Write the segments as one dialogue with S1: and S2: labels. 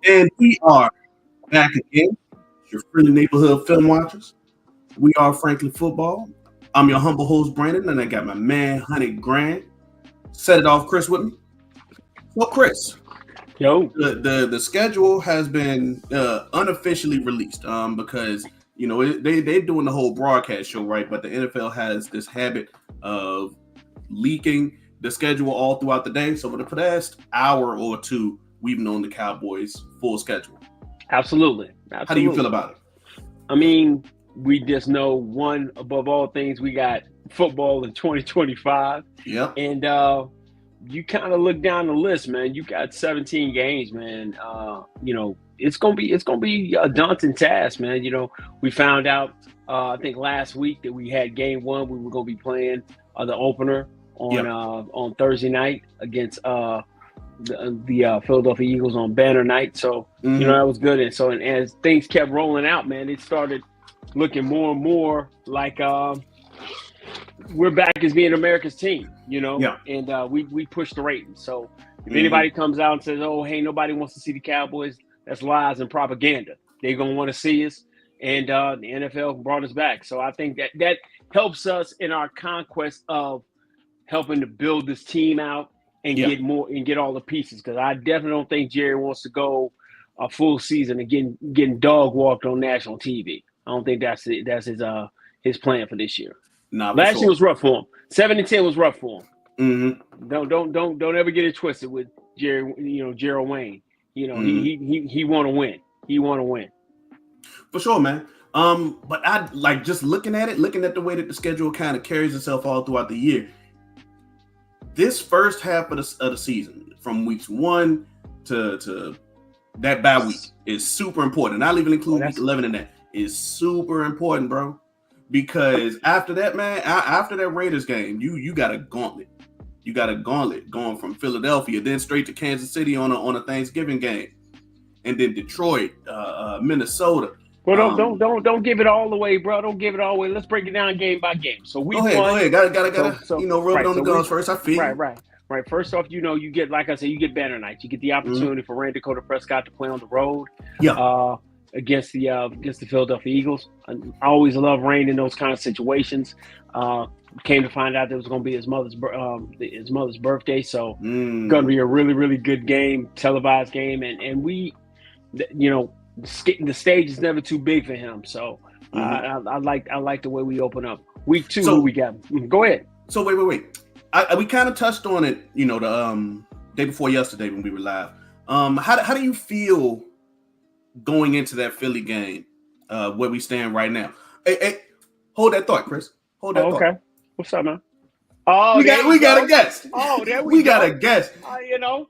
S1: And we are back again, your friendly neighborhood film watchers. We are Frankly Football. I'm your humble host, Brandon, and I got my man, Honey Grant. Set it off, Chris, with me. So, Chris,
S2: Yo,
S1: the schedule has been unofficially released because they're doing the whole broadcast show, right? But the NFL has this habit of leaking the schedule all throughout the day. So for the past hour or two, we've known the Cowboys full schedule.
S2: absolutely,
S1: How do you feel
S2: absolutely.
S1: about it?
S2: I mean, we just know one above all things, we got football in 2025,
S1: Yep.
S2: and you kind of look down the list, man. You got 17 games, man. It's gonna be a daunting task, man. We found out I think last week that we had game one. We were gonna be playing the opener
S1: Yep.
S2: on Thursday night against the Philadelphia Eagles on banner night. So
S1: Mm-hmm.
S2: that was good. And as things kept rolling out, man, it started looking more and more like we're back as being America's team.
S1: Yeah.
S2: And we push the ratings. So if
S1: Mm-hmm.
S2: anybody comes out and says, "Oh, hey, nobody wants to see the Cowboys," that's lies and propaganda. They're gonna want to see us, and the NFL brought us back. So I think that helps us in our conquest of helping to build this team out and
S1: Yeah.
S2: get more and get all the pieces. Because I definitely don't think Jerry wants to go a full season and getting dog walked on national TV. I don't think that's his plan for this year.
S1: Nah, for
S2: Last year
S1: sure.
S2: was rough for him. 7-10 was rough for him.
S1: Mm-hmm.
S2: Don't ever get it twisted with Jerry. Gerald Wayne.
S1: Mm-hmm.
S2: He want to win. He want to win.
S1: For sure, man. But I like just looking at it, looking at the way that the schedule kind of carries itself all throughout the year. This first half of the season, from weeks 1 to that bye week, is super important. And I'll even include week 11 in that. Is super important, bro. Because after that, man, after that Raiders game, you got a gauntlet. You got a gauntlet going from Philadelphia, then straight to Kansas City on a Thanksgiving game, and then Detroit, Minnesota.
S2: Well, don't give it all away, bro. Don't give it all away. Let's break it down game by game. So
S1: Go
S2: week
S1: ahead, go
S2: one,
S1: ahead. Gotta, rub it
S2: right.
S1: on the
S2: So
S1: guns first. I feel you.
S2: right. First off, you get, like I said, you get banner nights. You get the opportunity for Randy Dakota Prescott to play on the road.
S1: Yeah.
S2: Against the Philadelphia Eagles. I always love Rain in those kind of situations. Came to find out that it was going to be his mother's birthday, so going to be a really, really good game, televised game, and we, the stage is never too big for him. So I like the way we open up. Week 2, who we got? Go ahead.
S1: So wait. We kind of touched on it, the day before yesterday when we were live. How do you feel going into that Philly game, where we stand right now? Hey, hold that thought, Chris. Hold that thought.
S2: Okay. What's up, man? Oh,
S1: we got a guest.
S2: Oh, there we go.
S1: got a guest.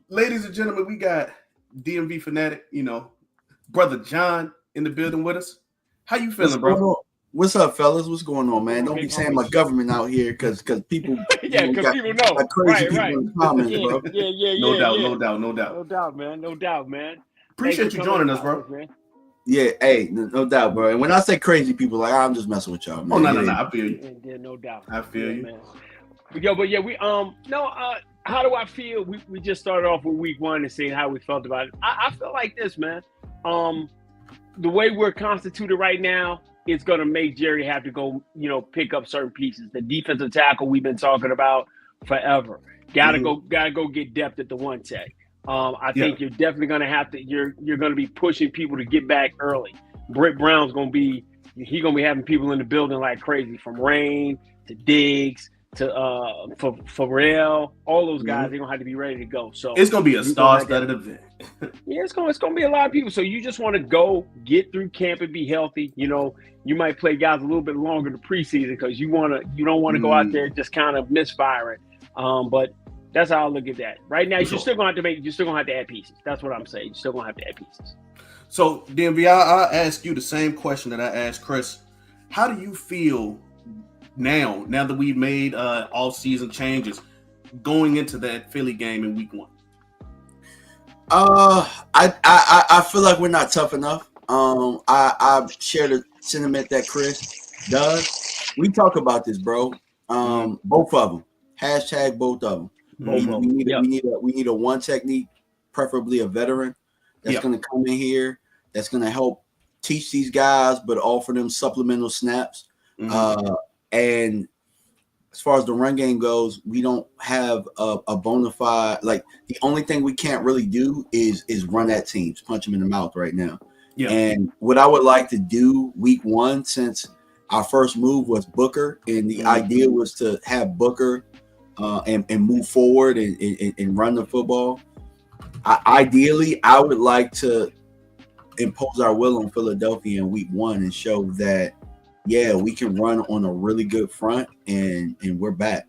S2: Ladies
S1: and gentlemen, we got DMV fanatic, brother John in the building with us. How you feeling, bro?
S3: What's up, fellas? What's going on, man? Don't be saying my government out here, because people,
S2: because people know.
S3: Like crazy people in the comments, bro.
S1: No doubt,
S2: man.
S1: Appreciate you joining us, bro.
S2: Man.
S3: Yeah, hey, no doubt, bro. And when I say crazy people, like, I'm just messing with y'all, man.
S1: Oh, no, I feel you.
S2: Yeah, no doubt.
S1: I feel you.
S2: Man. We how do I feel? We just started off with week 1 and seeing how we felt about it. I feel like this, man. The way we're constituted right now, it's going to make Jerry have to go, pick up certain pieces. The defensive tackle we've been talking about forever. Gotta go get depth at the one tech. I think you're definitely going to have to. You're going to be pushing people to get back early. Britt Brown's going to be having people in the building like crazy, from Rain to Diggs to Pharrell. All those guys, they're going to have to be ready to go. So
S1: it's going to be a star-studded event.
S2: Yeah, it's going to be a lot of people. So you just want to go get through camp and be healthy. You might play guys a little bit longer the preseason because you don't want to go out there just kind of misfiring. But that's how I look at that. Right now, you're still gonna have to add pieces. That's what I'm saying. You're still gonna have to add pieces.
S1: So, DMV, I'll ask you the same question that I asked Chris. How do you feel now that we've made off-season changes going into that Philly game in week 1?
S3: I feel like we're not tough enough. I share the sentiment that Chris does. We talk about this, bro. Both of them. Hashtag both of them. We need a one technique, preferably a veteran. that's going to come in here, that's going to help teach these guys, but offer them supplemental snaps. And as far as the run game goes, we don't have a bona fide, like the only thing we can't really do is run at teams, punch them in the mouth right now. Yeah. And what I would like to do week 1, since our first move was Booker, and the idea was to have Booker and move forward and run the football. Ideally, I would like to impose our will on Philadelphia in week 1 and show that, yeah, we can run on a really good front, and we're back.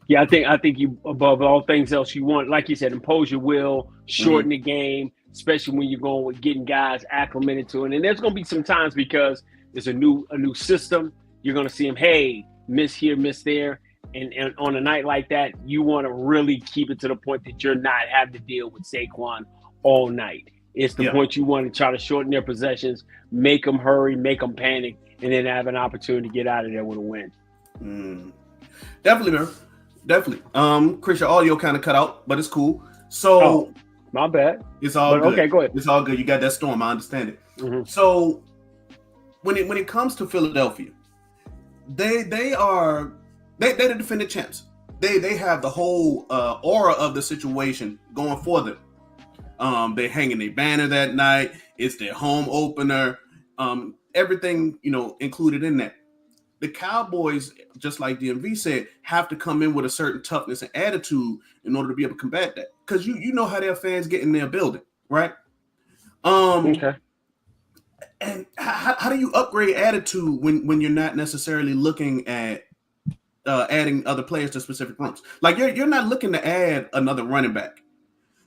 S2: Yeah, I think you, above all things else, you want, like you said, impose your will, shorten the game, especially when you're going with getting guys acclimated to it. And there's going to be some times, because there's a new system, you're going to see them, hey, miss here, miss there. And on a night like that, you want to really keep it to the point that you're not having to deal with Saquon all night. It's the point you want to try to shorten their possessions, make them hurry, make them panic, and then have an opportunity to get out of there with a win.
S1: Definitely, man. Definitely. Chris, your audio kind of cut out, but it's cool. So,
S2: my bad.
S1: It's all good.
S2: Okay, go ahead.
S1: It's all good. You got that storm. I understand it. So, when it comes to Philadelphia, they're the defending champs. They have the whole aura of the situation going for them. They're hanging their banner that night. It's their home opener. Everything, included in that. The Cowboys, just like DMV said, have to come in with a certain toughness and attitude in order to be able to combat that. Because you know how their fans get in their building, right?
S2: Okay.
S1: And how do you upgrade attitude when you're not necessarily looking at adding other players to specific rooms? Like you're not looking to add another running back.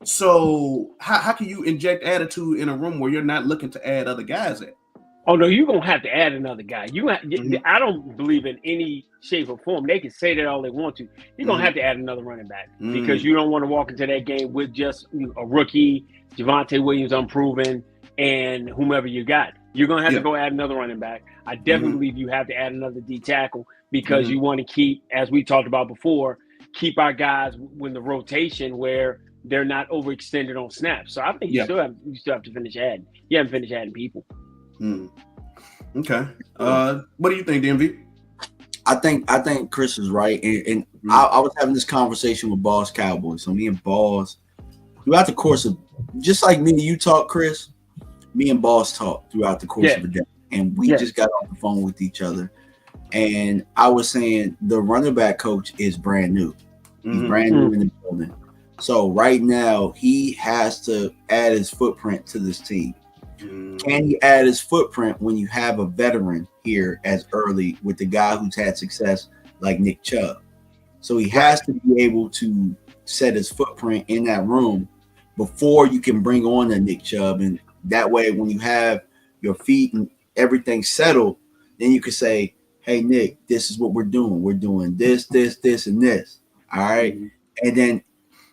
S1: So how can you inject attitude in a room where you're not looking to add other guys at?
S2: Oh no, you're gonna have to add another guy. I don't believe in any shape or form. They can say that all they want to. You're gonna have to add another running back because you don't want to walk into that game with just a rookie, Javonte Williams unproven, and whomever you got. You're gonna have to go add another running back. I definitely believe you have to add another D tackle because you want to keep, as we talked about before, keep our guys in the rotation where they're not overextended on snaps. So I think you still have to finish adding. You haven't finished adding people.
S1: Okay. What do you think, DMV?
S3: I think Chris is right, and I was having this conversation with Boss Cowboys. So me and Boss, throughout the course of, just like me and you talk, Chris, me and Boss talk throughout the course of the day, and we just got off the phone with each other. And I was saying the running back coach is brand new. He's brand new in the building. So right now he has to add his footprint to this team. Can you add his footprint when you have a veteran here as early with the guy who's had success like Nick Chubb? So he has to be able to set his footprint in that room before you can bring on a Nick Chubb. And that way, when you have your feet and everything settled, then you can say, hey, Nick, this is what we're doing. We're doing this, this, this, and this. All right. And then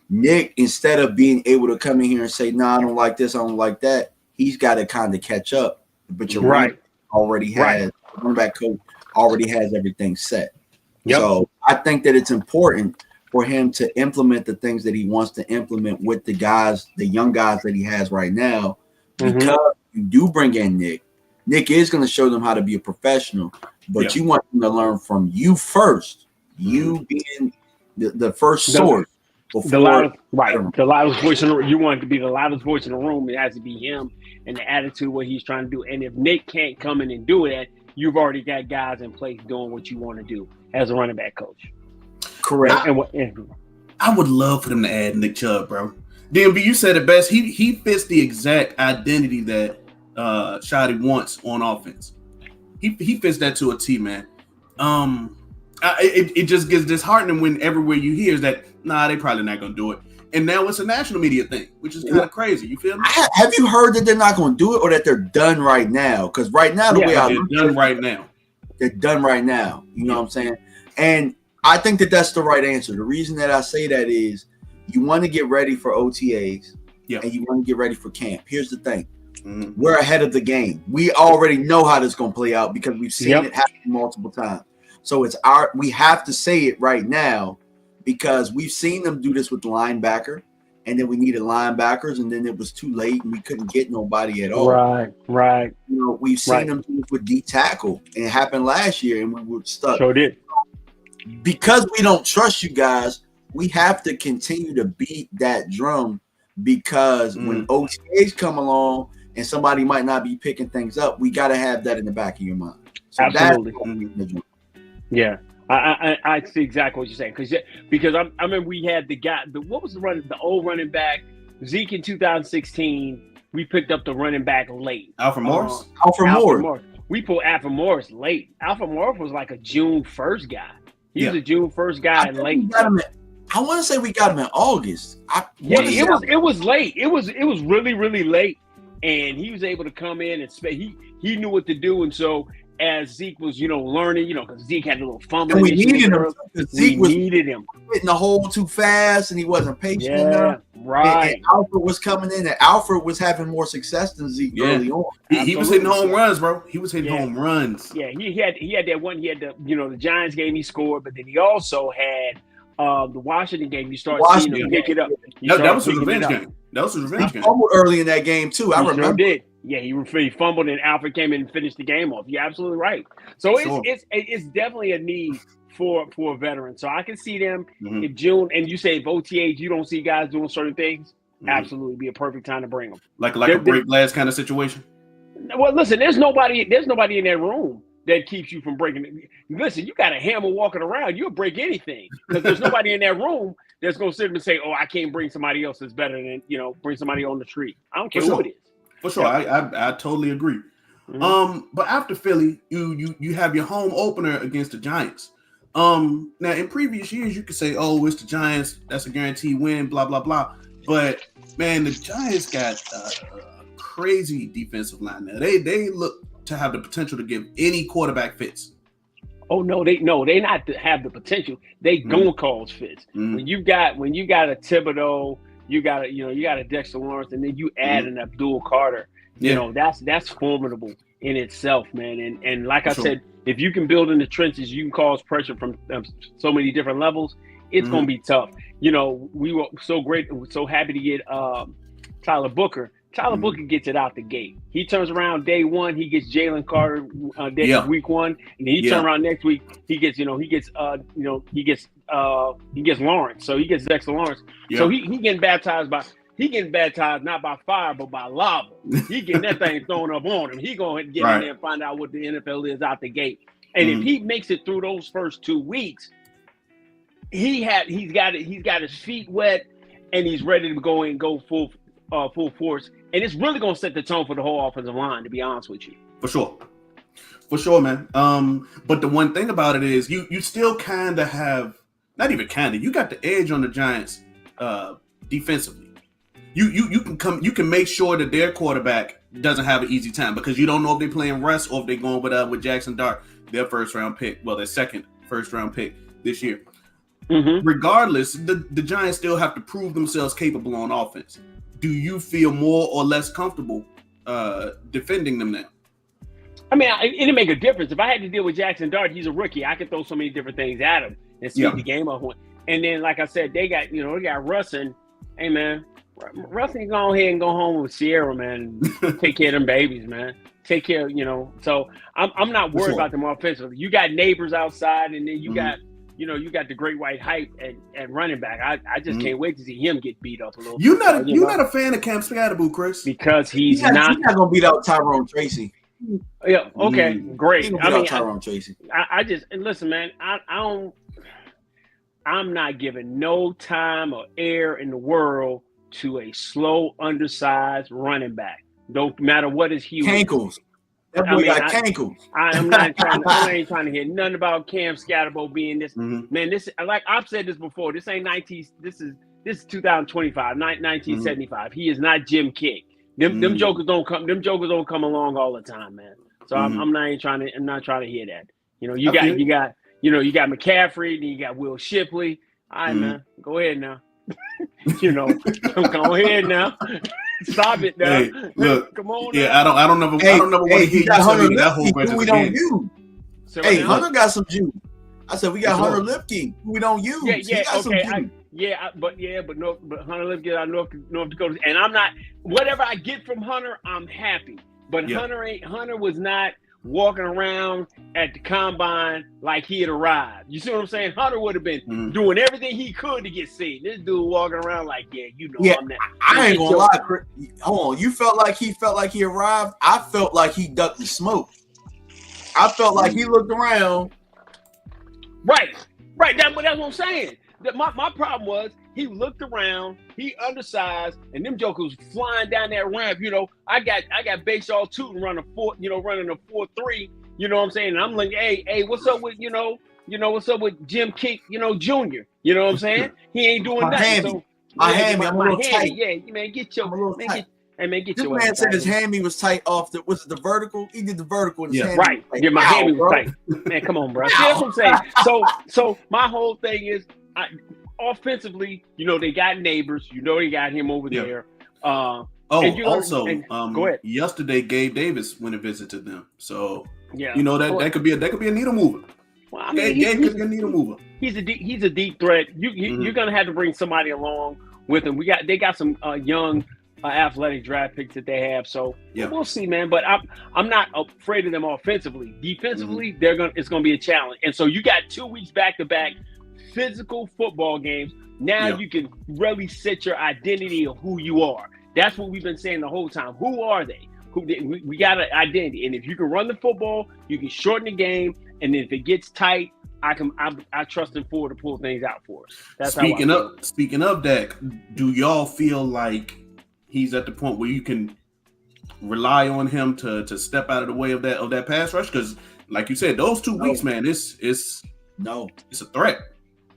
S3: Nick, instead of being able to come in here and say, no, I don't like this, I don't like that, he's got to kind of catch up. But your running back coach already has everything set. So I think that it's important for him to implement the things that he wants to implement with the guys, the young guys that he has right now. Because you do bring in Nick. Nick is going to show them how to be a professional, but you want them to learn from you first. You being the first source.
S2: The loudest voice in the room. You want it to be the loudest voice in the room. It has to be him and the attitude what he's trying to do. And if Nick can't come in and do that, you've already got guys in place doing what you want to do as a running back coach.
S3: Correct.
S1: I would love for them to add Nick Chubb, bro. DMB, you said it best. He fits the exact identity that Shotty wants on offense. He fits that to a T, man. It just gets disheartening when everywhere you hear is that, nah, they probably not going to do it. And now it's a national media thing, which is kind of crazy. You feel me?
S3: Have you heard that they're not going to do it or that they're done right now? Because right now,
S1: they're done right now.
S3: They're done right now. You know what I'm saying? And I think that that's the right answer. The reason that I say that is you want to get ready for OTAs and you want to get ready for camp. Here's the thing. We're ahead of the game. We already know how this is going to play out because we've seen it happen multiple times. So we have to say it right now because we've seen them do this with linebacker. and then we needed linebackers, and then it was too late, and we couldn't get nobody at all.
S2: Right.
S3: You know, we've seen them do it with D tackle, and it happened last year, and we were stuck.
S2: Sure did.
S3: Because we don't trust you guys, we have to continue to beat that drum, because when OTAs come along and somebody might not be picking things up, we got to have that in the back of your mind. So
S2: absolutely. Yeah. I see exactly what you're saying, because I remember we had what was the old running back Zeke in 2016. We picked up the running back late.
S1: Alfred Morris.
S3: Alfred Morris.
S2: We pulled Alfred Morris late. Alfred Morris was like a June 1st guy. He was a June 1st guy late.
S3: I want to say we got him in August.
S2: It was late. It was really, really late, and he was able to come in and he knew what to do, and so. As Zeke was, learning, because Zeke had a little fumble.
S3: And we needed him. Zeke
S2: needed him.
S3: Hitting the hole too fast, and he wasn't patient enough.
S2: Right.
S3: And Alfred was coming in, and Alfred was having more success than Zeke early on.
S1: He was hitting home runs, bro. He was hitting home runs.
S2: Yeah, he had that one. He had the Giants game he scored, but then he also had the Washington game. You started seeing him pick it up.
S1: That was his revenge game. He
S3: fumbled early in that game too. I remember.
S2: Sure did. Yeah, he fumbled and Alfred came in and finished the game off. You're absolutely right. So it's definitely a need for a veteran. So I can see them in June. And you say if OTAs, you don't see guys doing certain things, absolutely be a perfect time to bring them.
S1: Like a break glass kind of situation.
S2: Well, listen, there's nobody in that room that keeps you from breaking it. Listen, you got a hammer walking around, you'll break anything, because there's nobody in that room that's gonna sit and say, "Oh, I can't bring somebody else that's better than bring somebody on the street." I don't care who it is.
S1: For sure, I totally agree. But after Philly, you have your home opener against the Giants. Now in previous years, you could say, "Oh, it's the Giants. That's a guaranteed win." Blah blah blah. But man, the Giants got a crazy defensive line. Now they look to have the potential to give any quarterback fits.
S2: Oh no, they not have the potential. They gonna cause fits. When you got a Thibodeau. You got a Dexter Lawrence, and then you add an Abdul Carter. That's formidable in itself, man. And like I said, if you can build in the trenches, you can cause pressure from so many different levels. It's gonna be tough. We were so happy to get Tyler Booker. Tyler Booker gets it out the gate. He turns around day one. He gets Jalen Carter week one, and then he turns around next week. He gets Lawrence. So he gets Dexter Lawrence. Yeah. So he getting baptized not by fire but by lava. He getting that thing thrown up on him. He gonna get in there and find out what the NFL is out the gate. And if he makes it through those first 2 weeks, he's got his feet wet and he's ready to go full force. And it's really going to set the tone for the whole offensive line, to be honest with you.
S1: For sure, man. But the one thing about it is you still kind of have, not even kind of, you got the edge on the Giants defensively. You can make sure that their quarterback doesn't have an easy time, because you don't know if they're playing Russ or if they're going with Jackson Dart, their second first round pick this year. Regardless, the Giants still have to prove themselves capable on offense. Do you feel more or less comfortable defending them now?
S2: I mean, it didn't make a difference. If I had to deal with Jackson Dart, he's a rookie. I could throw so many different things at him and speed the game up. And then, like I said, they got Russ, and hey, man, Russ can go ahead and go home with Sierra, man. And take care of them babies, man. Take care, So I'm not worried about them offensively. You got neighbors outside, and then you got. You got the great white hype at running back. I just can't wait to see him get beat up a little.
S1: You're not a fan of Cam Scatterboo, Chris,
S2: because he's not
S3: going to beat out Tyrone Tracy.
S2: Yeah. Okay. Great.
S3: I mean, Tyrone Tracy.
S2: I just listen, man. I'm not giving no time or air in the world to a slow, undersized running back. Don't matter what his hue.
S3: Cankles. That boy got cankles.
S2: I ain't trying to hear nothing about Cam Scatterbo being this man. This, like I've said this before. This ain't 19. This is 2025, 1975. He is not Jim Kick. Them jokers don't come. Them jokers don't come along all the time, man. So I'm not trying to hear that. You got McCaffrey, then you got Will Shipley. All right, man. Go ahead now. Go ahead now. Stop it now.
S1: Hey, look,
S2: come on.
S1: Yeah,
S2: now.
S1: I don't know. I don't know what he hear you telling that whole question.
S3: We don't use. So Hunter got some juice. I said we got Hunter Lipke, who we don't use.
S2: Yeah. Okay. but Hunter lives out of North Dakota, and I'm not. Whatever I get from Hunter, I'm happy. But Hunter was not walking around at the combine like he had arrived. You see what I'm saying? Hunter would have been doing everything he could to get seen. This dude walking around like, I'm not.
S3: I ain't gonna lie, Chris. Hold on. You felt like he arrived. I felt like he ducked the smoke. I felt like he looked around.
S2: Right. That's what I'm saying. My problem was he looked around, he undersized, and them jokers flying down that ramp. I got baseball tooting running a 4.3. You know what I'm saying? And I'm like, hey, what's up with what's up with Jim King, Junior? You know what I'm saying? He ain't doing nothing. So
S3: my hammy, I'm a little tight.
S2: Yeah, man, get your
S3: tight.
S2: Get
S3: this
S2: your
S3: man said his hammy was tight off the vertical. He did the vertical and his hammy
S2: right.
S3: Was tight.
S2: Yeah, my hammy was tight. Man, come on, bro. See, that's what I'm saying. So my whole thing is offensively, they got Neighbors, they got him over there.
S1: Go ahead. Yesterday Gabe Davis went and visited them. So that could be a needle mover.
S2: Well, I mean,
S1: Gabe could be a needle mover.
S2: He's a deep threat. You're gonna have to bring somebody along with him. They got some young athletic draft picks that they have. So we'll see, man. But I'm not afraid of them offensively. Defensively, it's gonna be a challenge. And so you got 2 weeks back to back physical football games. Now you can really set your identity of who you are. That's what we've been saying the whole time. Who are they? We got an identity, and if you can run the football, you can shorten the game. And if it gets tight, I trust him to pull things out for us. That's
S1: speaking of Dak, do y'all feel like he's at the point where you can rely on him to step out of the way of that pass rush? Because, like you said, those 2 weeks, man, it's a threat.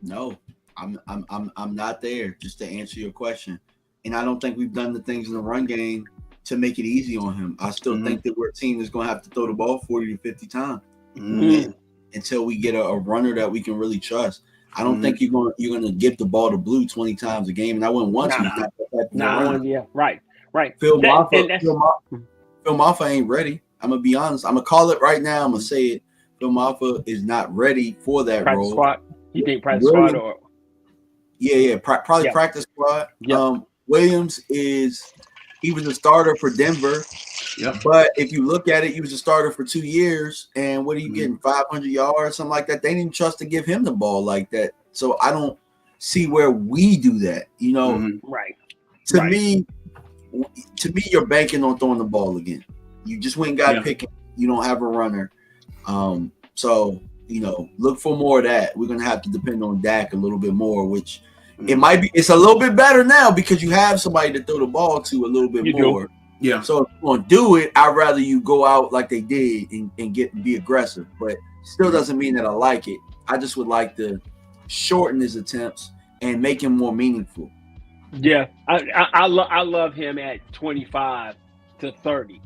S3: No, I'm not there. Just to answer your question, and I don't think we've done the things in the run game to make it easy on him. I still think that we're a team that's going to have to throw the ball 40 to 50 times until we get a runner that we can really trust. I don't think you're going to give the ball to Blue 20 times a game, and I wouldn't want to.
S2: Right.
S3: Phil Maffa ain't ready. I'm gonna be honest. I'm gonna call it right now. I'm gonna say it. Phil Maffa is not ready for that
S2: practice
S3: role.
S2: Squad. You think practice squad or?
S3: Probably practice squad.
S2: Yep.
S3: Williams he was a starter for Denver.
S1: Yep.
S3: But if you look at it, he was a starter for 2 years. And what are you getting, 500 yards, something like that? They didn't trust to give him the ball like that. So I don't see where we do that.
S2: Right.
S3: To me, you're banking on throwing the ball again. You just went and got picking. You don't have a runner. So look for more of that. We're gonna have to depend on Dak a little bit more, which it might be. It's a little bit better now because you have somebody to throw the ball to a little bit more.
S1: Yeah.
S3: So if you're gonna do it, I'd rather you go out like they did and be aggressive. But still doesn't mean that I like it. I just would like to shorten his attempts and make him more meaningful.
S2: Yeah, I love him at 25 to 30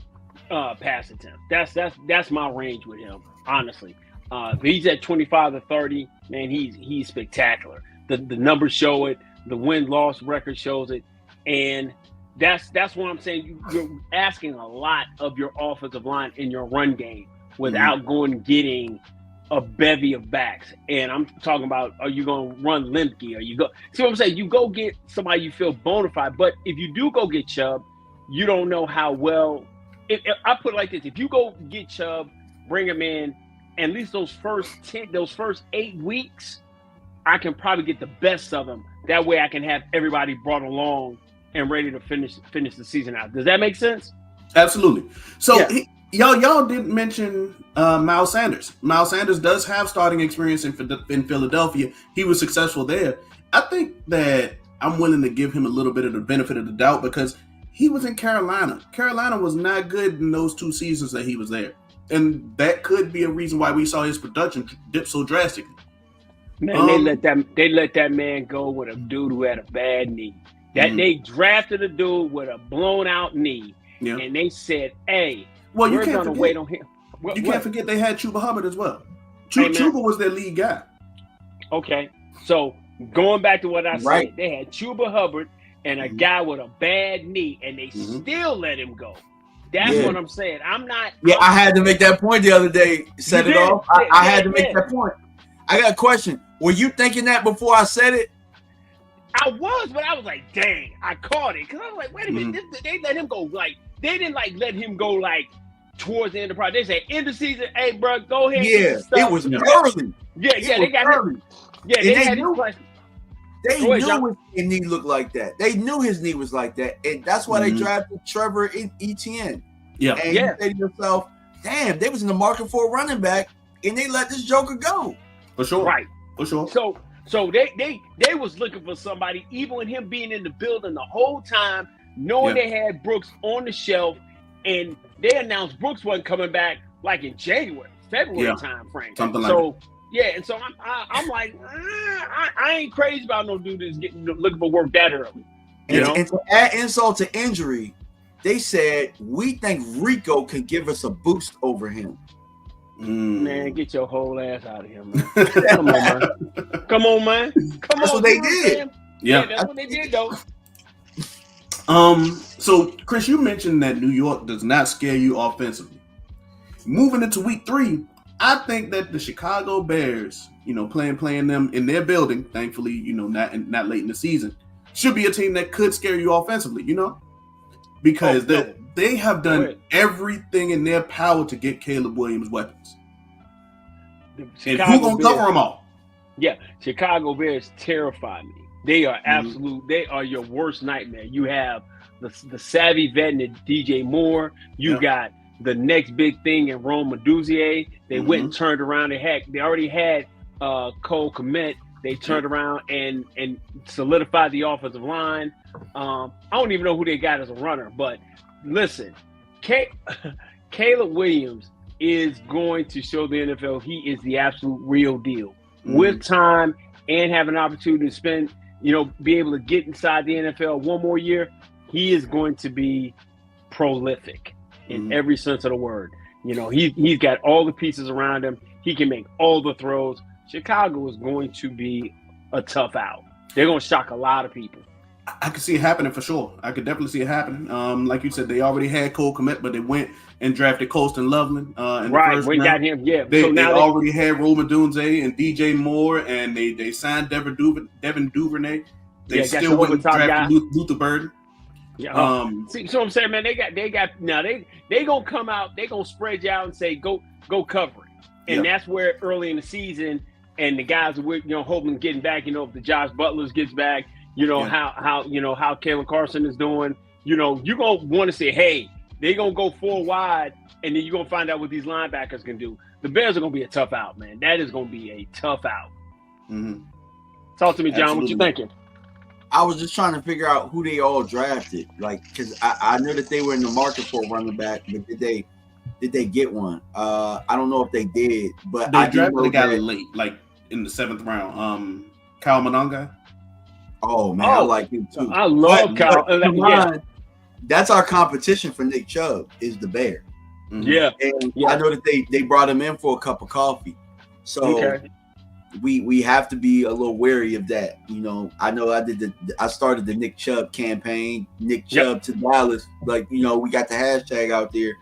S2: pass attempt. That's my range with him, honestly. If he's at 25 to 30, man, he's spectacular. The numbers show it. The win-loss record shows it, and that's what I'm saying. You're asking a lot of your offensive line in your run game without going and getting a bevy of backs. And I'm talking about, are you going to run Lemke? See what I'm saying? You go get somebody you feel bona fide. But if you do go get Chubb, you don't know how well. I put it like this: if you go get Chubb, bring him in, at least those first 8 weeks, I can probably get the best of them. That way, I can have everybody brought along and ready to finish the season out. Does that make sense?
S1: Absolutely. So y'all didn't mention Miles Sanders. Miles Sanders does have starting experience in Philadelphia. He was successful there. I think that I'm willing to give him a little bit of the benefit of the doubt because he was in Carolina. Carolina was not good in those 2 seasons that he was there. And that could be a reason why we saw his production dip so drastically.
S2: Man, they let that man go with a dude who had a bad knee. They drafted a dude with a blown out knee, and they said, "Hey, we're gonna wait on him."
S1: Can't forget they had Chuba Hubbard as well. Chuba was their lead guy.
S2: Okay, so going back to what I said, they had Chuba Hubbard and a guy with a bad knee, and they still let him go. That's what I'm saying. I'm not.
S3: Yeah, I had to make that point the other day. Set it off. I had to make that point. I got a question. Were you thinking that before I said it?
S2: I was, but I was like, dang, I caught it. Because I was like, wait a minute, they let him go. Like, they didn't like let him go like towards the end of the project. They said, end of season, hey, bro, go ahead and get your stuff.
S3: It was early.
S2: They got
S3: early.
S2: him. Yeah, they had him play.
S3: They knew his knee looked like that. They knew his knee was like that. And that's why they drafted Trevor Etienne.
S1: Yeah.
S3: And you say to yourself, damn, they was in the market for a running back, and they let this joker go.
S1: For sure.
S2: Right.
S1: For sure.
S2: So they was looking for somebody, even with him being in the building the whole time, knowing they had Brooks on the shelf, and they announced Brooks wasn't coming back like in February time frame.
S1: Something like that.
S2: Yeah, and so I'm like, I ain't crazy about no dude that's looking for work that early. You know?
S3: And to add insult to injury, they said, we think Rico can give us a boost over him.
S2: Man, get your whole ass out of here, man. Come on, man.
S3: That's what they did.
S2: Yeah, that's what they did, though.
S1: So, Chris, you mentioned that New York does not scare you offensively. Moving into week 3, I think that the Chicago Bears, playing them in their building, thankfully, not late in the season, should be a team that could scare you offensively, because they have done everything in their power to get Caleb Williams weapons. And who's going to cover them all?
S2: Yeah, Chicago Bears terrify me. They are they are your worst nightmare. You have the savvy vet in DJ Moore. You got the next big thing in Rome Maduzier. They went and turned around. They already had Cole Kmet. They turned around and solidified the offensive line. I don't even know who they got as a runner, but listen, Caleb Williams is going to show the NFL he is the absolute real deal. With time and have an opportunity to spend, be able to get inside the NFL one more year, he is going to be prolific in every sense of the word. He's got all the pieces around him. He can make all the throws. Chicago is going to be a tough out. They're going to shock a lot of people.
S1: I could see it happening for sure. I could definitely see it happening. Like you said, they already had Cole Kmet, but they went and drafted Colston Loveland in the first round.
S2: Got him. Yeah,
S1: they already had Rome Dunze and DJ Moore, and they signed Devin Duvernay. They still went and drafted Luther Burden.
S2: Yeah. See, so I'm saying, man, they got now they gonna come out, they gonna spread you out and say go cover it, and that's where early in the season, and the guys are hoping getting back. If the Josh Butlers gets back. How Kalen Carson is doing. You're gonna want to say, hey, they're gonna go 4 wide, and then you're gonna find out what these linebackers can do. The Bears are gonna be a tough out, man. That is gonna be a tough out. Talk to me, John. Absolutely. What you thinking?
S3: I was just trying to figure out who they all drafted, because I knew that they were in the market for a running back, but did they get one? I don't know if they did, but
S1: they drafted the guy late, like in the 7th round. Kyle Mononga.
S3: Oh man, I like him too.
S2: I love Kyle.
S3: That's our competition for Nick Chubb is the Bear.
S2: Yeah,
S3: and I know that they brought him in for a cup of coffee, so we have to be a little wary of that. I know I started the Nick Chubb campaign, Nick Chubb to Dallas. We got the hashtag out there,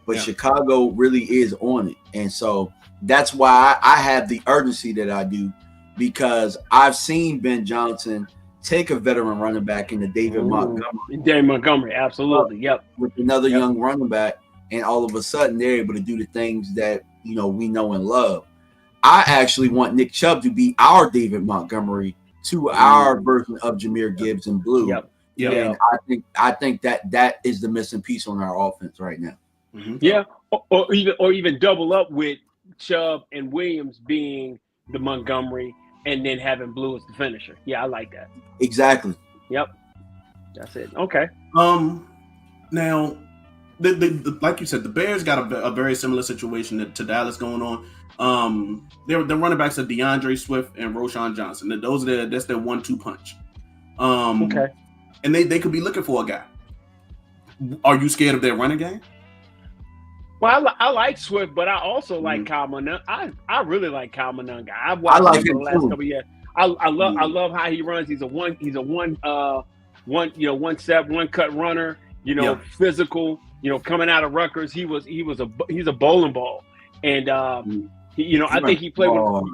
S3: but Chicago really is on it, and so that's why I have the urgency that I do, because I've seen Ben Johnson take a veteran running back in the David
S2: Montgomery, absolutely. Yep.
S3: With another young running back, and all of a sudden they're able to do the things that we know and love. I actually want Nick Chubb to be our David Montgomery to our version of Jahmyr Gibbs in blue.
S1: Yep.
S3: And I think that is the missing piece on our offense right now.
S2: Yeah. Or even double up with Chubb and Williams being the Montgomery, and then having Blue as the finisher. Yeah, I like that.
S3: Exactly.
S2: Yep. That's it. Okay.
S1: Now, the like you said, the Bears got a very similar situation to Dallas going on. Their running backs are DeAndre Swift and Roschon Johnson. That's their 1-2 punch.
S2: Okay.
S1: And they could be looking for a guy. Are you scared of their running game?
S2: Well, I like Swift, but I also like Kyle Mononga. I really like Kyle Mononga. I've
S3: I
S2: watched
S3: like
S2: him for the
S3: him
S2: last
S3: too.
S2: couple of years. I love how he runs. He's a one step, one cut runner. Physical. Coming out of Rutgers, he's a bowling ball, and I think he played with.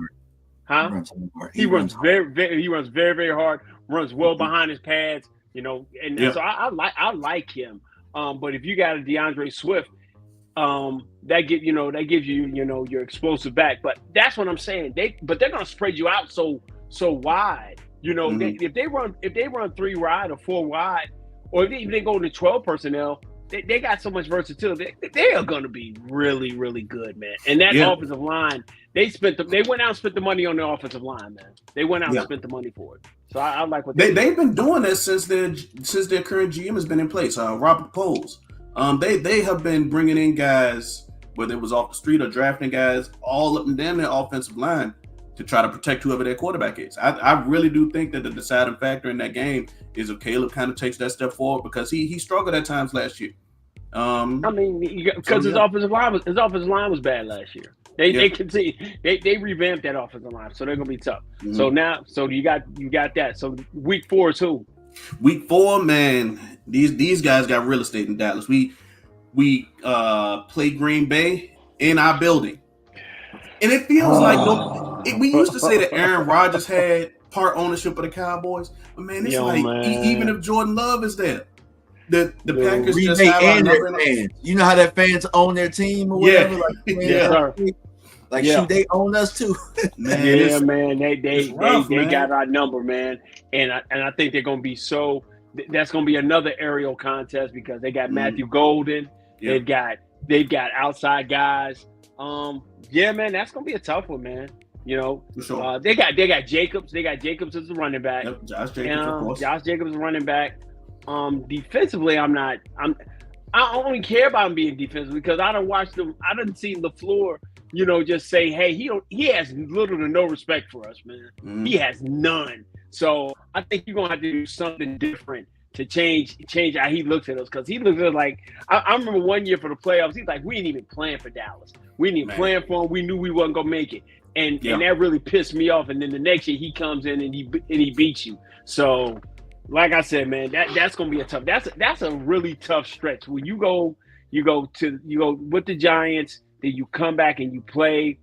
S2: He runs very, very hard. runs well behind his pads. And
S1: Yeah.
S2: so I like him. But if you got a DeAndre Swift, that gives you your explosive back. But that's what I'm saying. They're gonna spread you out so wide. If they run 3 wide or 4 wide, or if they go to 12 personnel, they got so much versatility. They are going to be really, really good, man. And that offensive line, they went out and spent the money on the offensive line, man. They went out and spent the money for it. So I like what they've
S1: been doing this since their current GM has been in place. Robert Poles. They have been bringing in guys, whether it was off the street or drafting guys, all up and down their offensive line to try to protect whoever their quarterback is. I really do think that the deciding factor in that game is if Caleb kind of takes that step forward, because he struggled at times last year.
S2: Because his offensive line was bad last year. They continue. They revamped that offensive line, so they're gonna be tough. Mm-hmm. So you got that. So week 4 is who?
S1: Week 4, man. These guys got real estate in Dallas. We play Green Bay in our building, and it feels we used to say that Aaron Rodgers had part ownership of the Cowboys, but man, it's even if Jordan Love is there, the Packers just have our number.
S3: Fans. You know how that fans own their team or whatever. Shoot, they own us too.
S2: Man, man, they got our number, man, and I think they're gonna be so. That's gonna be another aerial contest because they got Matthew Golden. They've got outside guys. Man, that's gonna be a tough one, man.
S1: For sure.
S2: They got Jacobs. They got Jacobs as a running back.
S1: Yep, Josh Jacobs, of course.
S2: Josh Jacobs is a running back. Defensively, I only care about him being defensive because I don't watch them. I didn't see LaFleur, just say, hey, he has little to no respect for us, man. Mm-hmm. He has none. So I think you're gonna have to do something different to change how he looks at us, because he looks at us like I remember one year for the playoffs, he's like, we ain't even playing for Dallas. We ain't even playing for him. We knew we wasn't gonna make it. And that really pissed me off. And then the next year he comes in and he beats you. So like I said, man, that's gonna be a tough. That's a really tough stretch. When you go with the Giants, then you come back and you play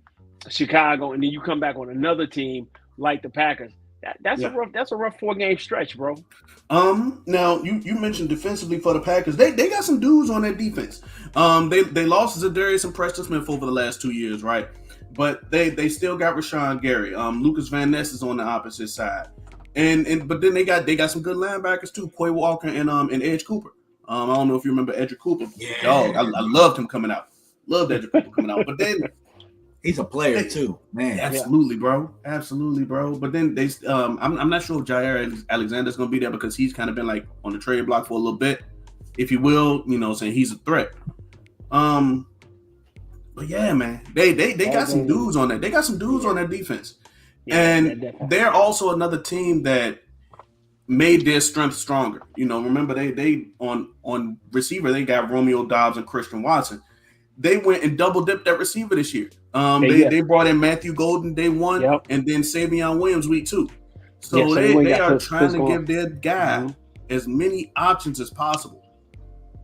S2: Chicago, and then you come back on another team like the Packers. That's a rough 4-game stretch, bro.
S1: Now you mentioned defensively for the Packers, they got some dudes on their defense. They lost Zadarius and Preston Smith over the last 2 years, right? But they still got Rashawn Gary. Lucas Van Ness is on the opposite side. But then they got some good linebackers too, Quay Walker and Edge Cooper. I don't know if you remember Edge Cooper. Yeah. Dog, I loved him coming out. Loved Edge Cooper coming out. But then
S3: he's a player too, man.
S1: Absolutely, bro. Absolutely, bro. But then they I'm not sure if Jair Alexander's gonna be there because he's kind of been like on the trade block for a little bit, if you will, saying he's a threat. But yeah, man, they got some dudes on that. They got some dudes on that defense. And they're also another team that made their strength stronger. Remember they on receiver, they got Romeo Doubs and Christian Watson. They went and double dipped that receiver this year. They brought in Matthew Golden day 1, and then Savion Williams week 2. So they are trying to give their guy as many options as possible.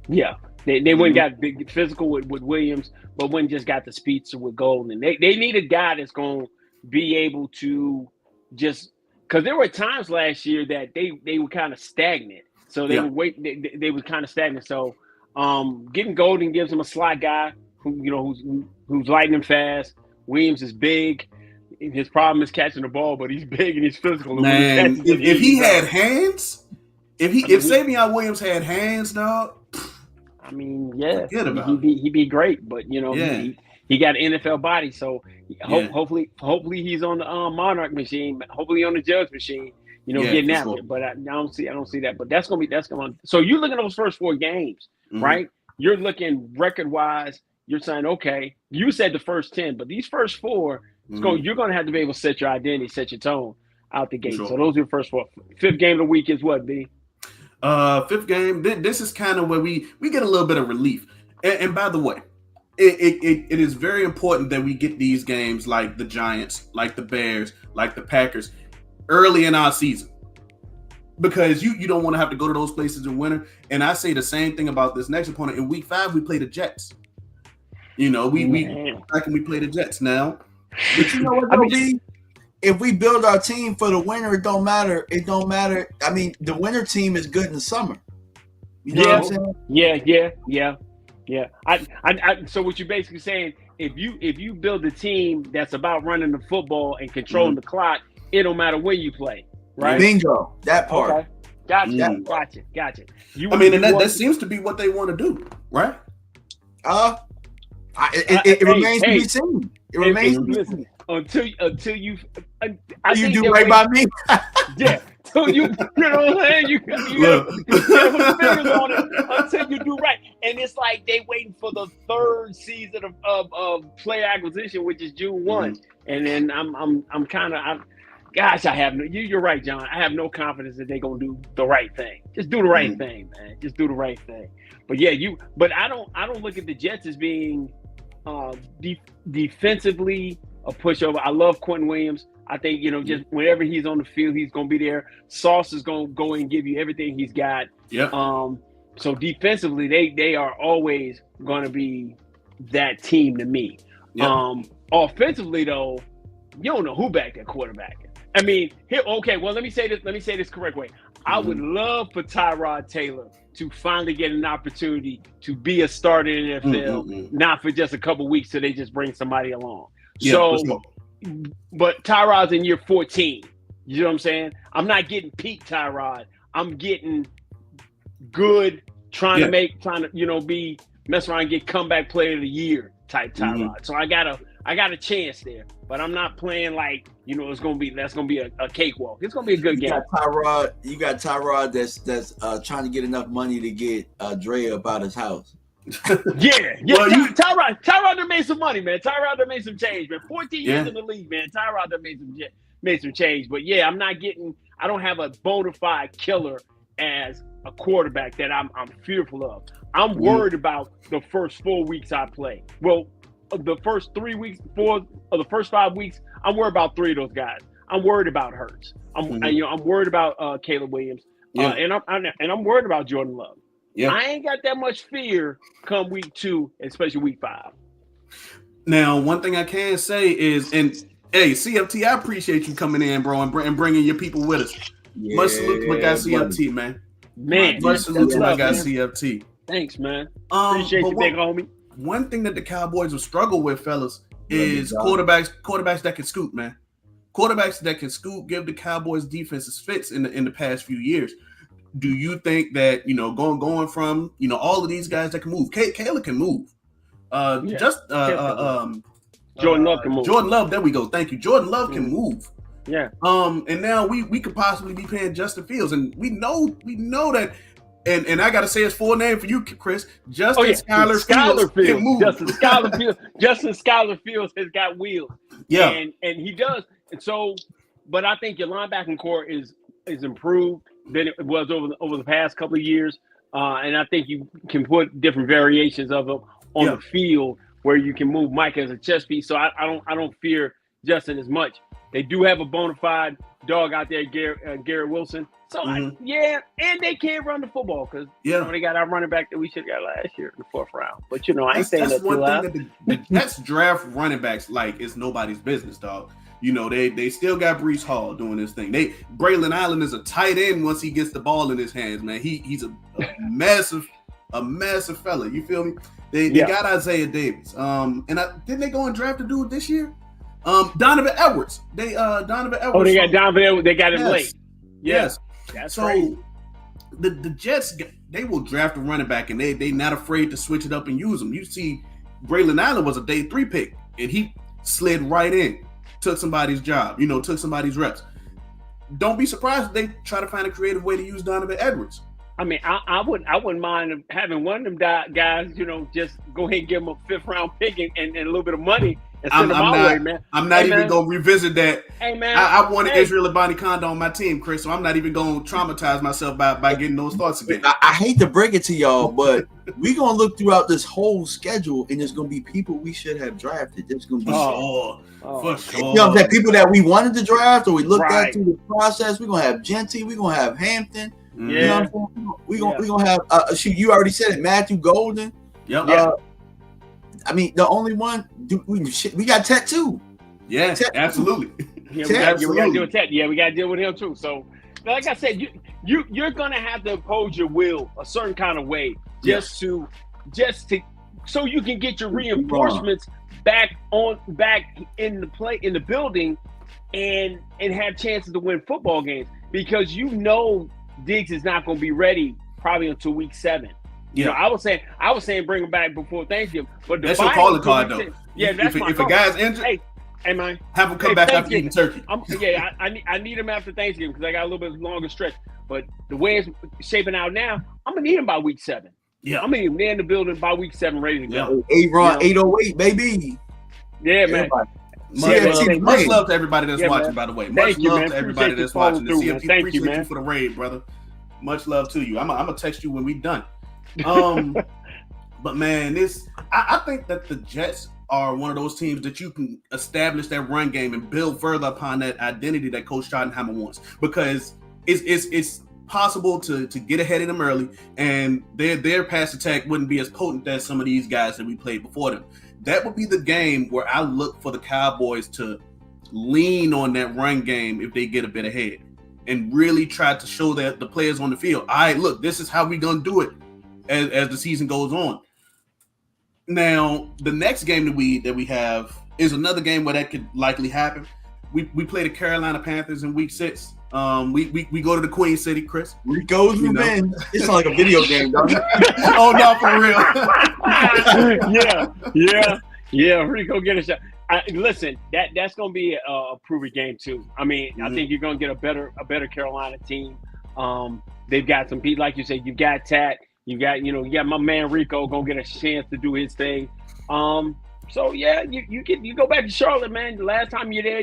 S1: Yeah.
S2: They went and got big physical with Williams, but went and just got the speed with Golden. They need a guy that's going to be able to just – because there were times last year that they were kind of stagnant. So they were kind of stagnant. So getting Golden gives them a slot guy who's lightning fast. Williams is big. His problem is catching the ball, but he's big and he's physical.
S1: Man, if he had hands, if Savion Williams had hands, dog.
S2: I mean, he'd be great, but he got an NFL body, so hopefully he's on the Monarch machine, hopefully on the Judge machine, getting after it. But I don't see that. But that's gonna. So you're looking at those first 4 games, right? You're looking record wise. You're saying, okay, you said the first 10, but these first 4, you're gonna have to be able to set your identity, set your tone out the gate. Sure. So those are your first 4. 5th game of the week is what, B?
S1: 5th game. This is kind of where we get a little bit of relief. And by the way, it is very important that we get these games like the Giants, like the Bears, like the Packers early in our season, because you don't want to have to go to those places in winter. And I say the same thing about this next opponent. In week 5, we play the Jets. We play the Jets now.
S3: But you know what, though, B? if we build our team for the winter, it don't matter. It don't matter. I mean, the winter team is good in the summer. You know what I'm saying?
S2: Yeah. So what you're basically saying, if you build a team that's about running the football and controlling the clock, it don't matter when you play, right?
S3: Bingo. That part.
S2: Okay. Gotcha.
S1: I mean, and that seems to be what they want to do, right?
S3: It remains to be seen. It remains to be seen.
S2: Until you
S3: do right by me.
S2: Yeah. So you know what I'm saying? You gotta put fingers on it until you do right. And it's like they waiting for the third season of player acquisition, which is June 1. And then I'm kind of gosh, I have no. You're right, John. I have no confidence that they're gonna do the right thing. Just do the right thing, man. Just do the right thing. But yeah, But I don't look at the Jets as being defensively a pushover. I love Quentin Williams. I think just whenever he's on the field, he's gonna be there. Sauce is gonna go and give you everything he's got.
S1: Yeah.
S2: So defensively, they are always gonna be that team to me. Yep. Offensively, though, you don't know who back that quarterback. I mean, let me say this correct way. I would love for Tyrod Taylor to finally get an opportunity to be a starter in the NFL, not for just a couple weeks till they just bring somebody along.
S1: Yeah,
S2: but Tyrod's in year 14. You know what I'm saying? I'm not getting peak Tyrod. I'm getting good, trying to be mess around and get comeback player of the year type Tyrod. So I got a chance there, but I'm not playing like that's gonna be a cakewalk. It's gonna be a good game.
S3: You got Tyrod that's trying to get enough money to get Dre up out his house.
S2: Yeah. Well, Tyrod done made some money, man. Tyrod done made some change, man. 14 years in the league, man. Tyrod done made some change. But yeah, I don't have a bona fide killer as a quarterback that I'm fearful of. I'm worried about the first 4 weeks I play. Well, the first 3 weeks, 4 of the first 5 weeks, I'm worried about 3 of those guys. I'm worried about Hurts. I'm worried about Caleb Williams, and I'm worried about Jordan Love. Yeah. I ain't got that much fear come week 2, especially week 5.
S1: Now, one thing I can say is, and hey, CFT, I appreciate you coming in, bro, and bringing your people with us. Yeah, much salute to my guy CFT, man. Much salute to my guy CFT.
S2: Thanks, man. Appreciate you, big homie.
S1: One thing that the Cowboys will struggle with, fellas, is quarterbacks that can scoot, man. Quarterbacks that can scoot give the Cowboys defenses fits in the past few years. Do you think that going from all of these guys that can move? Kayla can move.
S2: Jordan Love can move.
S1: Jordan Love, there we go. Thank you. Jordan Love can move.
S2: Yeah.
S1: And now we could possibly be paying Justin Fields, and we know that. And I gotta say his full name for you, Chris. Justin Skyler Fields can move.
S2: Justin Skyler Fields has got wheels.
S1: Yeah.
S2: And he does. And so, but I think your linebacking core is improved than it was over the past couple of years. And I think you can put different variations of them on the field where you can move Mike as a chess piece. So I don't fear Justin as much. They do have a bona fide dog out there, Garrett Wilson. So and they can't run the football because they got our running back that we should have got last year in the 4th round. But I ain't saying that too loud.
S1: The Jets draft running backs like it's nobody's business, dog. They still got Breece Hall doing this thing. Braylon Allen is a tight end once he gets the ball in his hands, man. He's a massive fella. You feel me? They got Isaiah Davis. Didn't they go and draft a dude this year? Donovan Edwards. Donovan Edwards.
S2: Oh, they got Donovan Edwards. They got him late.
S1: Yes.
S2: That's
S1: so
S2: crazy.
S1: The Jets, they will draft a running back, and they not afraid to switch it up and use them. You see, Braylon Allen was a day 3 pick, and he slid right in, took somebody's job, took somebody's reps. Don't be surprised if they try to find a creative way to use Donovan Edwards.
S2: I mean, I wouldn't mind having one of them guys, just go ahead and give him a 5th round pick and a little bit of money. I'm
S1: not even going to revisit that.
S2: Hey, man.
S1: I wanted Israel Abanikanda on my team, Chris, so I'm not even going to traumatize myself by getting those thoughts again.
S3: I hate to break it to y'all, but we're going to look throughout this whole schedule, and there's going to be people we should have drafted. There's going to be
S1: for sure.
S3: That people that we wanted to draft or we looked at through the process. We're going to have Genty. We're going to have Hampton.
S2: Yeah.
S3: We're going to have, you already said it, Matthew Golden.
S1: Yep.
S3: I mean, the only one we got Tattoo.
S1: Yeah, absolutely.
S2: Yeah, we got to deal with Ted. Yeah, we got to deal with him too. So, like I said, you're gonna have to impose your will a certain kind of way just to so you can get your reinforcements back in the building and have chances to win football games, because Diggs is not going to be ready probably until week 7.
S1: Yeah,
S2: I was saying bring him back before Thanksgiving, but
S1: that's your calling card though.
S2: Yeah, that's
S1: if a guy's injured,
S2: hey man,
S1: have him come back after eating turkey.
S2: I need him after Thanksgiving because I got a little bit longer stretch. But the way it's shaping out now, I'm gonna need him by week 7.
S1: Yeah,
S2: I'm gonna need him in the building by week 7, ready to go.
S3: 808, baby.
S2: Yeah, man.
S1: Much love to everybody that's watching, man. By the way. Much love to everybody that's watching. Appreciate you for the raid, brother. Much love to you. I'm gonna text you when we done. But man, I think that the Jets are one of those teams that you can establish that run game and build further upon that identity that Coach Schottenheimer wants, because it's possible to get ahead of them early, and their pass attack wouldn't be as potent as some of these guys that we played before them. That would be the game where I look for the Cowboys to lean on that run game if they get a bit ahead and really try to show that the players on the field, all right, look, this is how we're going to do it as the season goes on. Now, the next game that we have is another game where that could likely happen. We play the Carolina Panthers in week 6. We go to the Queen City, Chris.
S3: Rico's revenge. It's like a video game, don't it?
S1: Oh no, for
S2: real. yeah. Rico get a shot. Listen, that's gonna be a proven game too. I mean, I think you're gonna get a better Carolina team. They've got some people, like you said. You got Tat. You got my man Rico gonna get a chance to do his thing. So yeah, you go back to Charlotte, man. The last time you're there,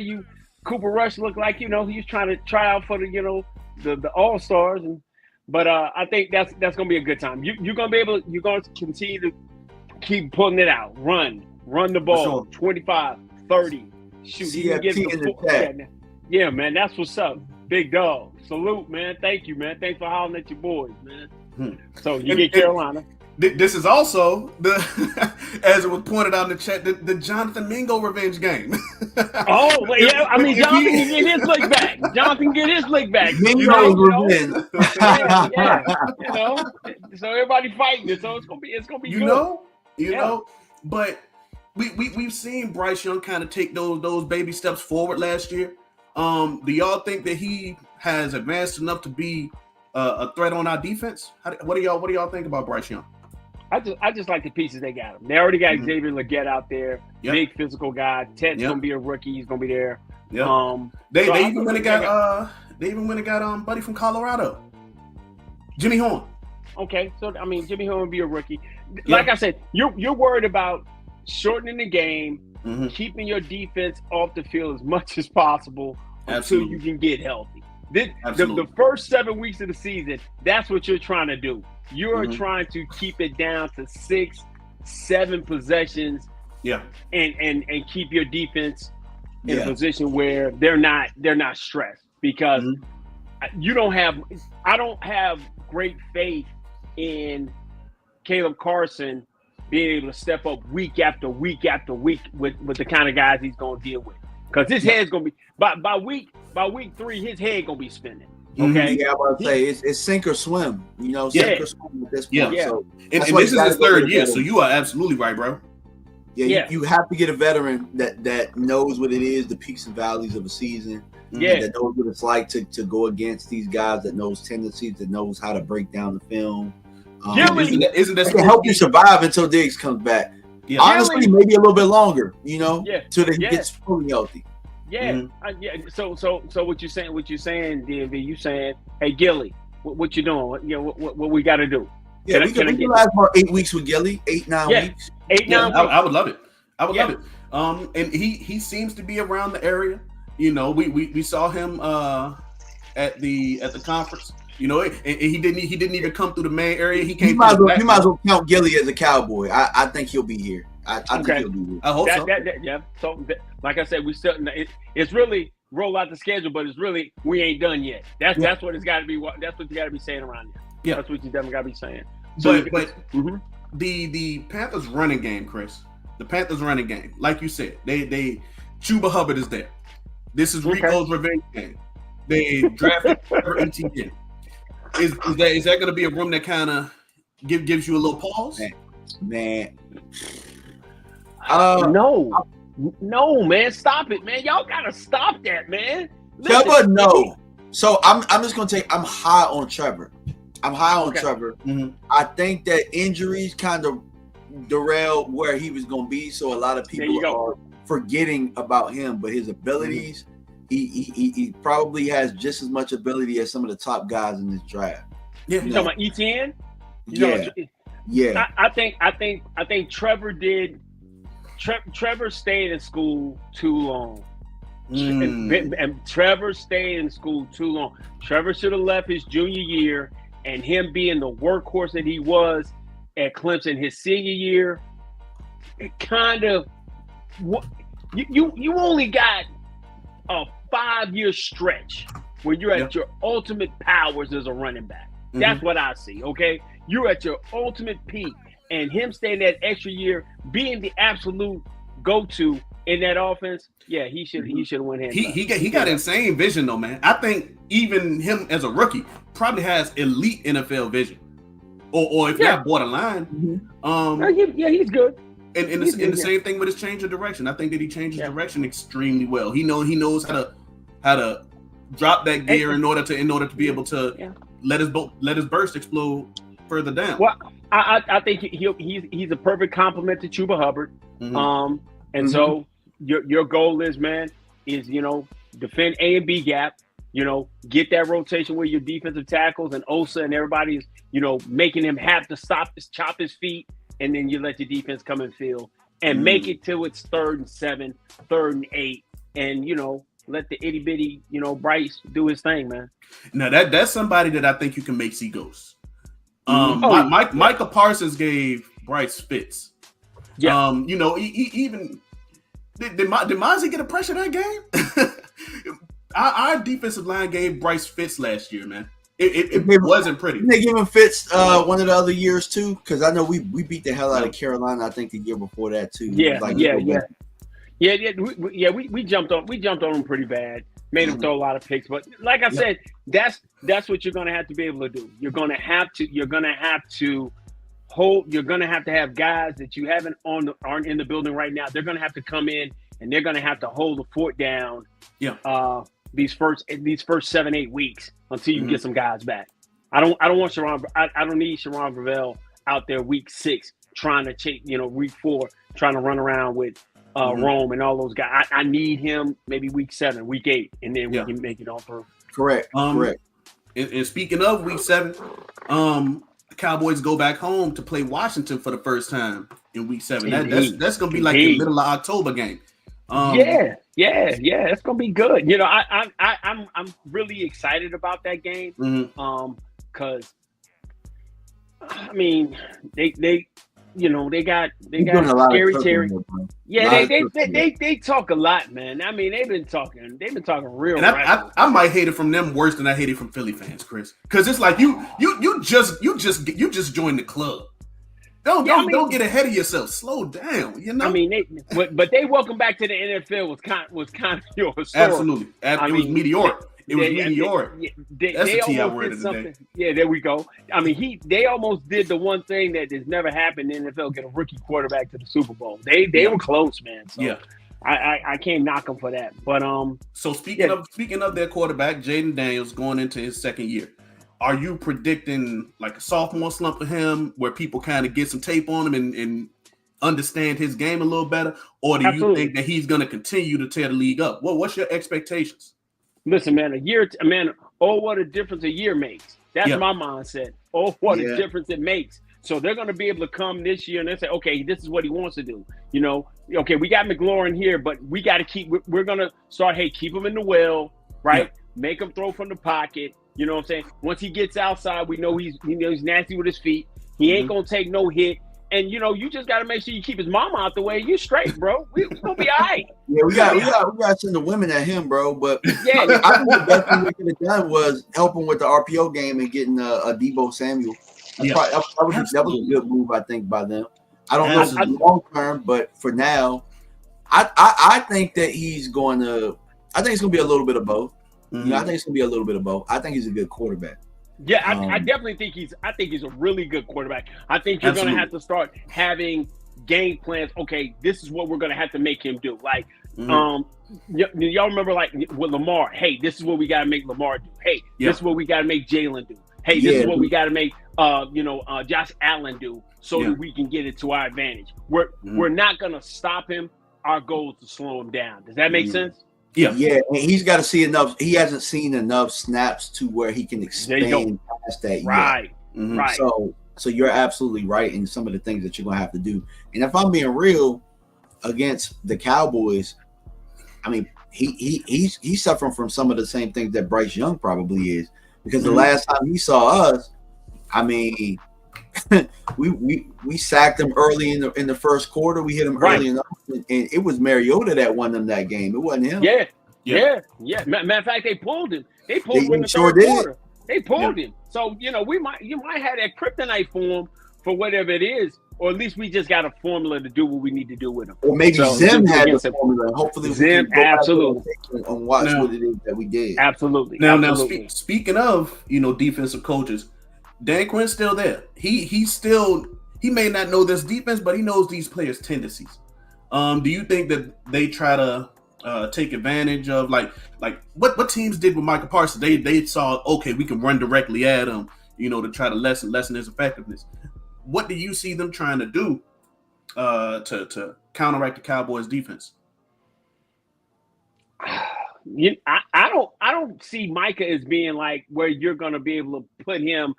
S2: Cooper Rush looked like he was trying to try out for the All Stars, but I think that's gonna be a good time. You're gonna continue to keep pulling it out, run the ball, 25, 30, shoot.
S3: CFT in the chat.
S2: Yeah, man, that's what's up, big dog. Salute, man. Thank you, man. Thanks for hollering at your boys, man. So you get Carolina.
S1: This is also as it was pointed out in the chat, the Jonathan Mingo revenge game.
S2: Oh, well, yeah. I mean, Jonathan can get his lick back.
S3: Mingo's revenge.
S2: Yeah. So everybody fighting it. So it's gonna be
S1: you
S2: good.
S1: know. But we've seen Bryce Young kind of take those baby steps forward last year. Do y'all think that he has advanced enough to be a threat on our defense? What do y'all think about Bryce Young?
S2: I just like the pieces they got him. They already got Xavier Legette out there, big physical guy. Ted's gonna be a rookie. He's gonna be there.
S1: Yeah. They even went and got buddy from Colorado, Jimmy Horn.
S2: Okay, so I mean Jimmy Horn would be a rookie. Like I said, you're worried about shortening the game, keeping your defense off the field as much as possible until you can get healthy. The first 7 weeks of the season, that's what you're trying to do. You're trying to keep it down to 6, 7 possessions. Yeah. And keep your defense in a position where they're not stressed, because I don't have great faith in Caleb Carson being able to step up week after week after week with the kind of guys he's going to deal with. Because his head's going to be by week 3, his head going to be spinning. Okay.
S3: Yeah, I was about to say it's sink or swim. Sink or swim at this point.
S1: Yeah. So and this is his 3rd year, so you are absolutely right, bro.
S3: You have to get a veteran that knows what it is, the peaks and valleys of a season. That knows what it's like to go against these guys, that knows tendencies, that knows how to break down the film.
S1: Isn't that
S3: to help you survive until Diggs comes back? Yeah. Honestly, maybe a little bit longer, till they gets fully healthy.
S2: Yeah, So what you saying, DMV? You saying, hey Gilly, what you doing? What we got to do?
S3: Yeah, we can last for 8 weeks with Gilly, 8-9 weeks.
S2: 8-9 weeks.
S1: I would love it. Love it. And he seems to be around the area. We saw him at the conference. And he didn't even come through the main area. He might as
S3: well count Gilly as a Cowboy. I think he'll be here. I think he'll be here.
S1: I hope so.
S2: So like I said, we still it's really roll out the schedule, but it's really we ain't done yet. That's what it's got to be. That's what you got to be saying around here. Yeah, that's what you definitely got to be saying. So,
S1: but the Panthers running game, Chris. The Panthers running game, like you said, they Chuba Hubbard is there. This is Rico's revenge game. They drafted Trevor Etienne. Is that going to be a room that kind of gives you a little pause?
S3: Man.
S2: No, man. Stop it, man. Y'all got to stop that, man.
S3: Trevor, no. So I'm just going to take, I'm high on Trevor. Trevor.
S1: Mm-hmm.
S3: I think that injuries kind of derailed where he was going to be. So a lot of people are forgetting about him, but his abilities, he probably has just as much ability as some of the top guys in this draft.
S2: Yeah, you talking about Etienne?
S3: Yeah.
S2: I think Trevor did. Trevor stayed in school too long. And Trevor stayed in school too long. Trevor should have left his junior year, and him being the workhorse that he was at Clemson his senior year, it kind of you only got a 5-year stretch where you're at your ultimate powers as a running back. That's what I see. Okay, you're at your ultimate peak, and him staying that extra year, being the absolute go-to in that offense, he should have went ahead.
S1: He got insane vision though, man. I think even him as a rookie probably has elite NFL vision, or if not borderline.
S2: He's good.
S1: And the same thing with his change of direction. I think that he changes direction extremely well. He knows how to drop that gear in order to be able to let his burst explode further down.
S2: Well, I think he's a perfect complement to Chuba Hubbard. So your goal is, man, defend A and B gap. Get that rotation where your defensive tackles and Osa and everybody is, making him have to chop his feet, and then you let your defense come and field and make it till it's 3rd and 7, 3rd and 8, and let the itty bitty, Bryce do his thing, man.
S1: Now that's somebody that I think you can make see ghosts. Micah Parsons gave Bryce fits. Yeah. Even did Mozzie get a pressure that game? Our defensive line gave Bryce fits last year, man. It wasn't pretty.
S3: They give him fits one of the other years too, because I know we beat the hell out of Carolina. I think the year before that too.
S2: We jumped on him pretty bad. Made him throw a lot of picks, but like I said, that's what you're gonna have to be able to do. You're gonna have to have guys that you aren't in the building right now. They're gonna have to come in and they're gonna have to hold the fort down. These first 7-8 weeks until you can get some guys back. I don't want Sharon. I don't need Sharon Gravel out there week 6 trying to chase. Week 4 trying to run around with Rome and all those guys. I need him maybe week 7, week 8, and then we can make it on through.
S3: Correct. Correct.
S1: And speaking of week 7, the Cowboys go back home to play Washington for the first time in week 7. That's gonna be like the middle of October game.
S2: It's gonna be good. I'm really excited about that game. Because I mean they got Scary Terry. They talk a lot, man. I mean, they've been talking real.
S1: And I might hate it from them worse than I hate it from Philly fans, Chris. Because it's like you just joined the club. Don't get ahead of yourself. Slow down.
S2: I mean, but they welcome back to the NFL was kind of your story.
S1: Absolutely. It was meteoric. It was meteoric. That's the T I word of the day.
S2: Yeah, there we go. I mean, they almost did the one thing that has never happened in the NFL: get a rookie quarterback to the Super Bowl. They were close, man. So I can't knock them for that. But
S1: so speaking of their quarterback, Jaden Daniels going into his second year. Are you predicting like a sophomore slump for him where people kind of get some tape on him and understand his game a little better? Or do you think that he's going to continue to tear the league up? What's your expectations?
S2: Listen, man, what a difference a year makes. That's my mindset. Oh, what a difference it makes. So they're going to be able to come this year and they say, okay, this is what he wants to do. Okay, we got McLaurin here, but we got to we're going to start, keep him in the well, right? Yeah. Make him throw from the pocket. You know what I'm saying? Once he gets outside, we know he's nasty with his feet. He ain't gonna take no hit. And you just gotta make sure you keep his mama out the way. You straight, bro. We gonna be all right.
S3: Yeah, we got send the women at him, bro. But I think the best thing we could have done was help him with the RPO game and getting a Debo Samuel. That was a good move, I think, by them. I don't know long term, but for now, I think that he's going to I think it's gonna be a little bit of both.
S1: Mm-hmm.
S3: You know, I think it's gonna be a little bit of both. I think he's a good quarterback.
S2: Yeah, I definitely think he's a really good quarterback. I think you're going to have to start having game plans. Okay, this is what we're going to have to make him do. Like, y'all remember like with Lamar? Hey, this is what we got to make Lamar do. Hey, this is what we got to make Jalen do. Hey, this is what we got to make Josh Allen do, so that we can get it to our advantage. We're not going to stop him. Our goal is to slow him down. Does that make sense?
S3: Yeah. And he's got to see enough. He hasn't seen enough snaps to where he can expand past that.
S2: Right.
S3: Yet.
S2: Right.
S3: So you're absolutely right in some of the things that you're gonna have to do. And if I'm being real, against the Cowboys, I mean, he's suffering from some of the same things that Bryce Young probably is, because the last time he saw us, I mean, we sacked him early in the first quarter. We hit him early enough, and it was Mariota that won them that game. It wasn't him.
S2: Yeah. Matter of fact, they pulled him. They pulled him in the third quarter. They pulled him. So you might have that kryptonite for him for whatever it is, or at least we just got a formula to do what we need to do with him.
S3: Or maybe Zim had the formula. Hopefully,
S2: Zim absolutely
S3: and watch what it is that we did.
S2: Absolutely.
S1: Now, speaking of defensive coaches, Dan Quinn's still there. He may not know this defense, but he knows these players' tendencies. Do you think that they try to take advantage of like what teams did with Michael Parsons? They saw, okay, we can run directly at him, to try to lessen his effectiveness. What do you see them trying to do to counteract the Cowboys defense?
S2: I don't see Micah as being like where you're going to be able to put him.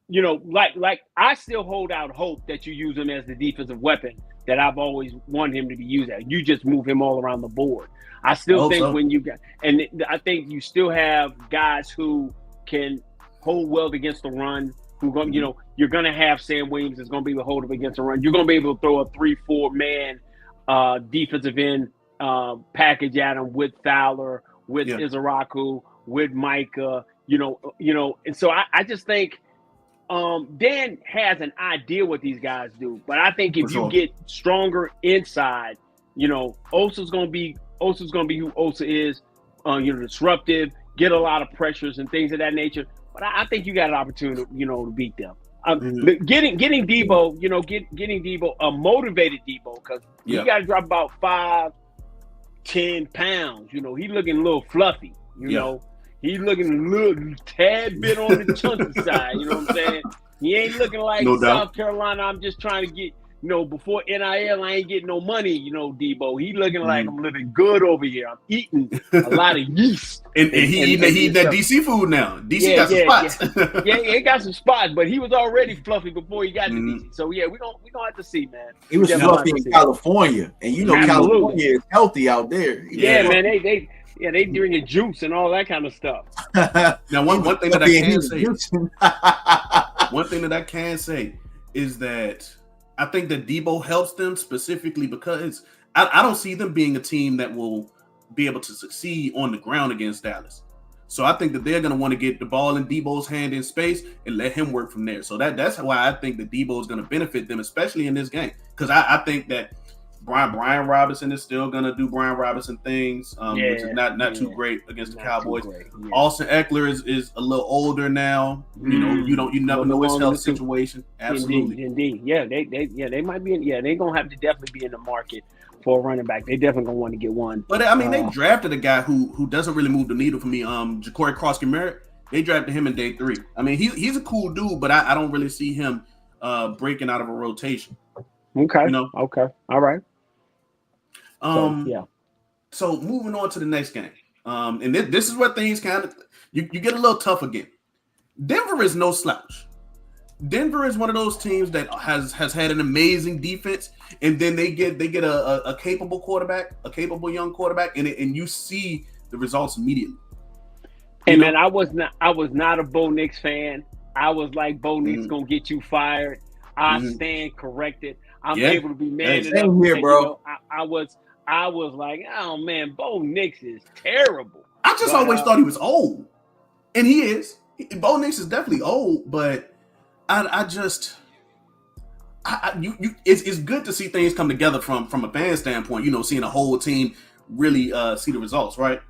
S2: Like I still hold out hope that you use him as the defensive weapon that I've always wanted him to be used at. You just move him all around the board. I still think when you got, and I think you still have guys who can hold well against the run. Who going, you're going to have Sam Williams is going to be able to hold up against the run. You're going to be able to throw a 3-4 man defensive end package at him with Fowler, with Izaraku, with Micah. And so I just think. Dan has an idea what these guys do, but I think if you get stronger inside, Osa's gonna be who Osa is, disruptive, get a lot of pressures and things of that nature. But I think you got an opportunity, to beat them. Getting Debo, getting Debo, a motivated Debo, because you got to drop about 5-10 pounds. He's looking a little fluffy. He's looking a little tad bit on the chunky side. You know what I'm saying? He ain't looking like South Carolina. I'm just trying to get, before NIL, I ain't getting no money, Debo. He looking like I'm living good over here. I'm eating a lot of yeast.
S1: and he eating that DC food now. DC got some spots.
S2: He got some spots, but he was already fluffy before he got to DC. So, we're gonna have to see, man.
S3: He was fluffy in California. And California is healthy out there.
S2: Yeah, man, they drinking juice and all that kind of stuff.
S1: Now, one thing that I can say is that I think that Debo helps them specifically because I don't see them being a team that will be able to succeed on the ground against Dallas. So I think that they're going to want to get the ball in Debo's hand in space and let him work from there. So that's why I think that Debo is going to benefit them, especially in this game, because I think that Brian Robinson is still gonna do Brian Robinson things, which is not too great against the Cowboys. Austin Eckler is a little older now. You never know his health situation. Absolutely,
S2: indeed. They might be. They're gonna have to definitely be in the market for a running back. They definitely gonna want to get one.
S1: But I mean, they drafted a guy who doesn't really move the needle for me. Ja'Cory Cross-Merritt. They drafted him in day 3. I mean, he's a cool dude, but I don't really see him breaking out of a rotation.
S2: Okay. Okay. All right.
S1: So moving on to the next game. And this is where things kind of you get a little tough again. Denver is no slouch. Denver is one of those teams that has had an amazing defense, and then they get a capable quarterback, a capable young quarterback, and you see the results immediately.
S2: Hey man, I was not a Bo Nix fan. I was like, Bo Nix gonna get you fired. I stand corrected. I'm able to be mad enough.
S3: Here, bro.
S2: I was like, oh man, Bo Nix is terrible.
S1: I just always thought he was old, and he is. Bo Nix is definitely old, but it's good to see things come together from a fan standpoint. Seeing a whole team really see the results, right?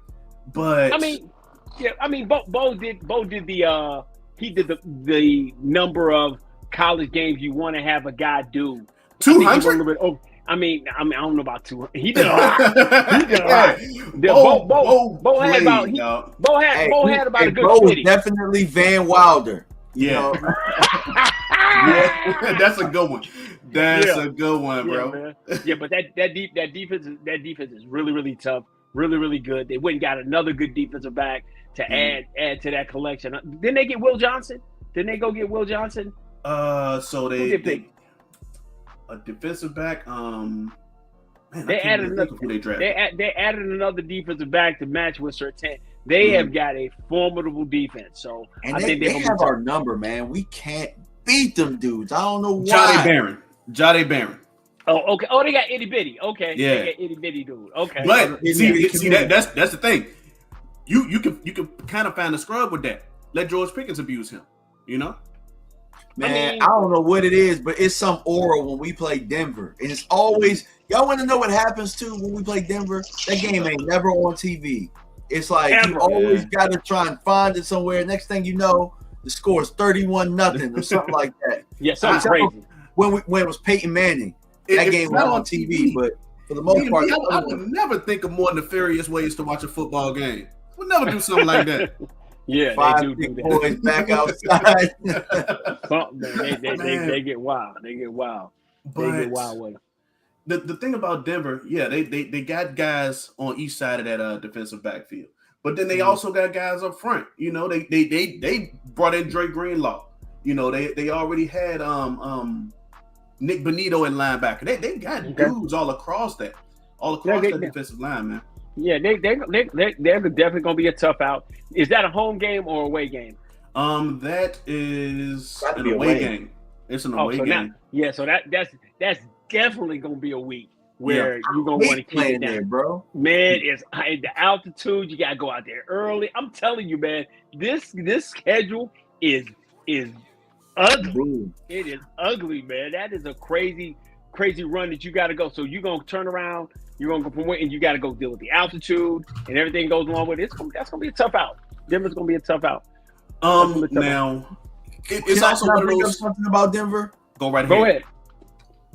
S1: But
S2: I mean, yeah, I mean, Bo did the he did the number of college games you want to have a guy do.
S1: 200.
S2: I don't know about 200. He did a lot. He did a lot. Bo had about a good
S3: Bo
S2: 50.
S3: was definitely Van Wilder.
S1: Yeah. Yeah, that's a good one. That's a good one, bro.
S2: Man. Yeah, but that defense is really, really tough, really, really good. They went and got another good defensive back to add to that collection. Didn't they get Will Johnson? Didn't they go get Will Johnson?
S1: So they a defensive back. Man,
S2: they added another defensive back to match with Surtain. They have got a formidable defense. So
S3: and I think they have our number, man. We can't beat them dudes. I don't know why.
S1: Jade Barron.
S2: Oh, okay. Oh, they got itty bitty. Okay.
S1: Yeah.
S2: They got itty bitty dude. Okay.
S1: But see that's the thing. You can kind of find a scrub with that. Let George Pickens abuse him. You know.
S3: Man, I don't know what it is, but it's some aura when we play Denver. And it's always, y'all want to know what happens too when we play Denver? That game ain't never on TV. It's like you always got to try and find it somewhere. Next thing you know, the score is 31-0 or something like that.
S2: Yeah, something crazy.
S3: When it was Peyton Manning, that game was on TV, but for the most part,
S1: I would never think of more nefarious ways to watch a football game. We'll never do something like that.
S2: Yeah,
S3: Five
S2: they do
S3: big
S2: that.
S3: boys back outside.
S2: They get wild. They get wild. They get wild with them.
S1: The thing about Denver, they got guys on each side of that defensive backfield, but then they also got guys up front. You know, they brought in Dre Greenlaw. You know, they already had Nick Benito in linebacker. They got dudes all across that defensive line, man.
S2: Yeah, they're definitely gonna be a tough out. Is that a home game or away game?
S1: That is an away game. It's an away game.
S2: So that's definitely gonna be a week where you're gonna want to keep it down,
S3: there, bro.
S2: Man, it's the altitude. You gotta go out there early. I'm telling you, man. This schedule is ugly. It is ugly, man. That is a crazy run that you got to go. So you're gonna turn around. You're gonna go from where, and you got to go deal with the altitude and everything goes along with it. That's gonna be a tough out. Denver's gonna be a tough out.
S1: Now it's also one of those.
S3: Something about Denver.
S1: Go ahead.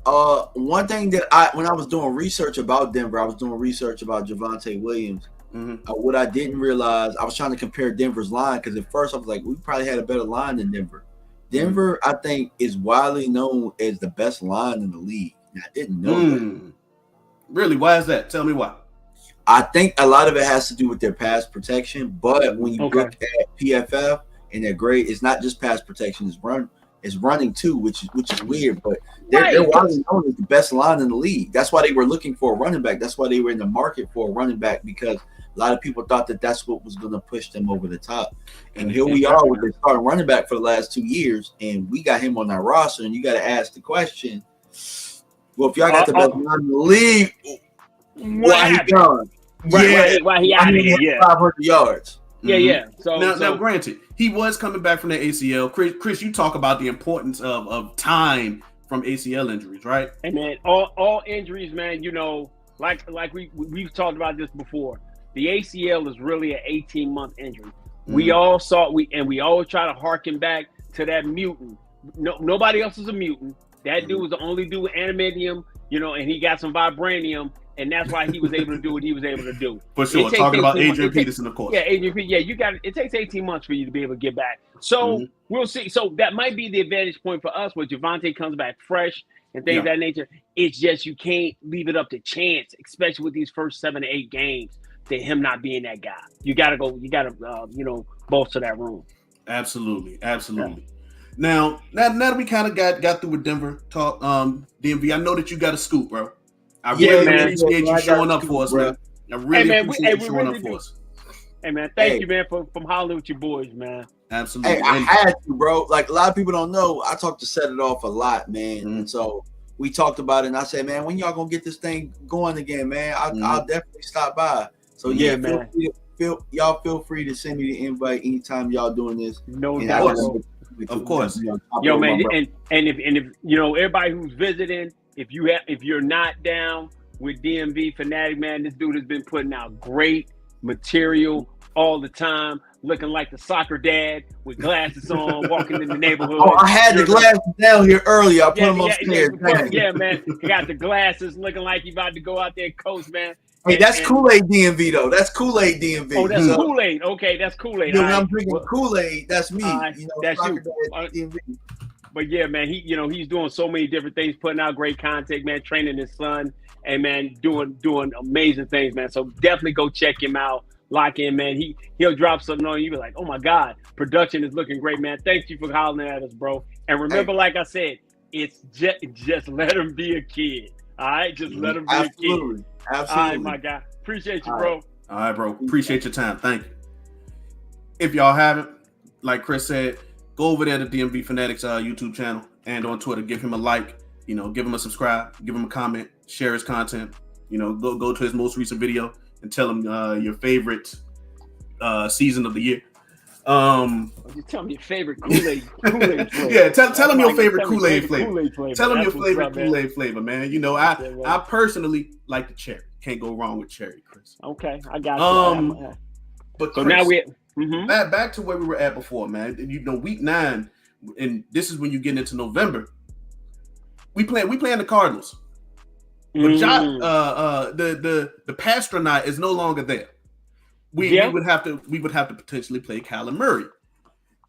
S3: One thing that when I was doing research about Denver, I was doing research about Javonte Williams. What I didn't realize, I was trying to compare Denver's line because at first I was like, we probably had a better line than Denver. Denver, I think, is widely known as the best line in the league. And I didn't know that.
S1: Really? Why is that? Tell me why.
S3: I think a lot of it has to do with their pass protection. But when you look at PFF and their grade, it's not just pass protection; it's running too, which is weird. But they're widely known as the best line in the league. That's why they were looking for a running back. That's why they were in the market for a running back, because a lot of people thought that that's what was going to push them over the top. And here we are with the starting running back for the last 2 years, and we got him on our roster. And you got to ask the question, well, if y'all got the best line in the league, why he gone?
S2: Why he out of here? Yeah,
S3: 500 yards.
S2: Yeah. So
S1: now, granted, he was coming back from the ACL. Chris, you talk about the importance of time from ACL injuries, right?
S2: And man, all injuries, man. You know, like we've talked about this before. The ACL is really an 18-month injury. We all saw we always try to harken back to that mutant. No, nobody else is a mutant. That dude was the only dude with adamantium, you know, and he got some vibranium, and that's why he was able to do what he was able to do.
S1: For sure. Talking about Adrian Peterson, of course.
S2: Yeah, Adrian Peterson. Yeah, you got it. It takes 18 months for you to be able to get back. So we'll see. So that might be the advantage point for us where Javonte comes back fresh and things of that nature. It's just you can't leave it up to chance, especially with these first 7 to 8 games, to him not being that guy. You got to go. You got to, bolster that room.
S1: Absolutely. Yeah. Now that we kind of got through with Denver talk, DMV, I know that you got a scoop, bro. I really appreciate you showing up for us, man. I really appreciate you showing up for us.
S2: Hey, man, thank you, man, for hollering with your boys, man.
S1: Absolutely.
S3: Hey, I had to, bro. Like, a lot of people don't know, I talk to Set It Off a lot, man. And so we talked about it, and I said, man, when y'all going to get this thing going again, man, I'll definitely stop by. So, man. Feel free to send me the invite anytime y'all doing this.
S2: No doubt.
S1: Of course.
S2: Yo, man, and if everybody who's visiting, if you're not down with DMV Fanatic, man, this dude has been putting out great material all the time, looking like the soccer dad with glasses on, walking in the neighborhood.
S3: Oh, I had the glasses down here earlier. I put them upstairs.
S2: Yeah, man. He got the glasses, looking like he about to go out there and coach, man.
S3: Hey, that's Kool-Aid DMV though. That's Kool-Aid DMV.
S2: Oh, that's Kool-Aid. Okay, that's Kool-Aid.
S3: When I'm drinking Kool-Aid, that's me.
S2: That's you. But yeah, man, he's doing so many different things, putting out great content, man, training his son, and man, doing amazing things, man. So definitely go check him out. Lock in, man. He'll drop something on you. Be like, oh my God, production is looking great, man. Thank you for hollering at us, bro. And remember, like I said, it's just let him be a kid. All right, just let him be a kid.
S3: Absolutely.
S2: All right, my guy. Appreciate you, bro.
S1: All right, bro. Appreciate your time. Thank you. If y'all haven't, like Chris said, go over there to DMV Fanatics YouTube channel and on Twitter. Give him a like. Give him a subscribe. Give him a comment. Share his content. Go to his most recent video and tell him your favorite season of the year.
S2: You tell me your favorite Kool-Aid flavor.
S1: Yeah, tell him your favorite Kool-Aid flavor. Tell him your favorite Kool-Aid flavor, man. I personally like the cherry. Can't go wrong with cherry, Chris.
S2: Okay, I got you.
S1: But
S2: so
S1: Chris,
S2: now we're
S1: back to where we were at before, man. Week 9, and this is when you get into November. We playing the Cardinals. But the Pastronaut is no longer there. We would have to potentially play Kyler Murray.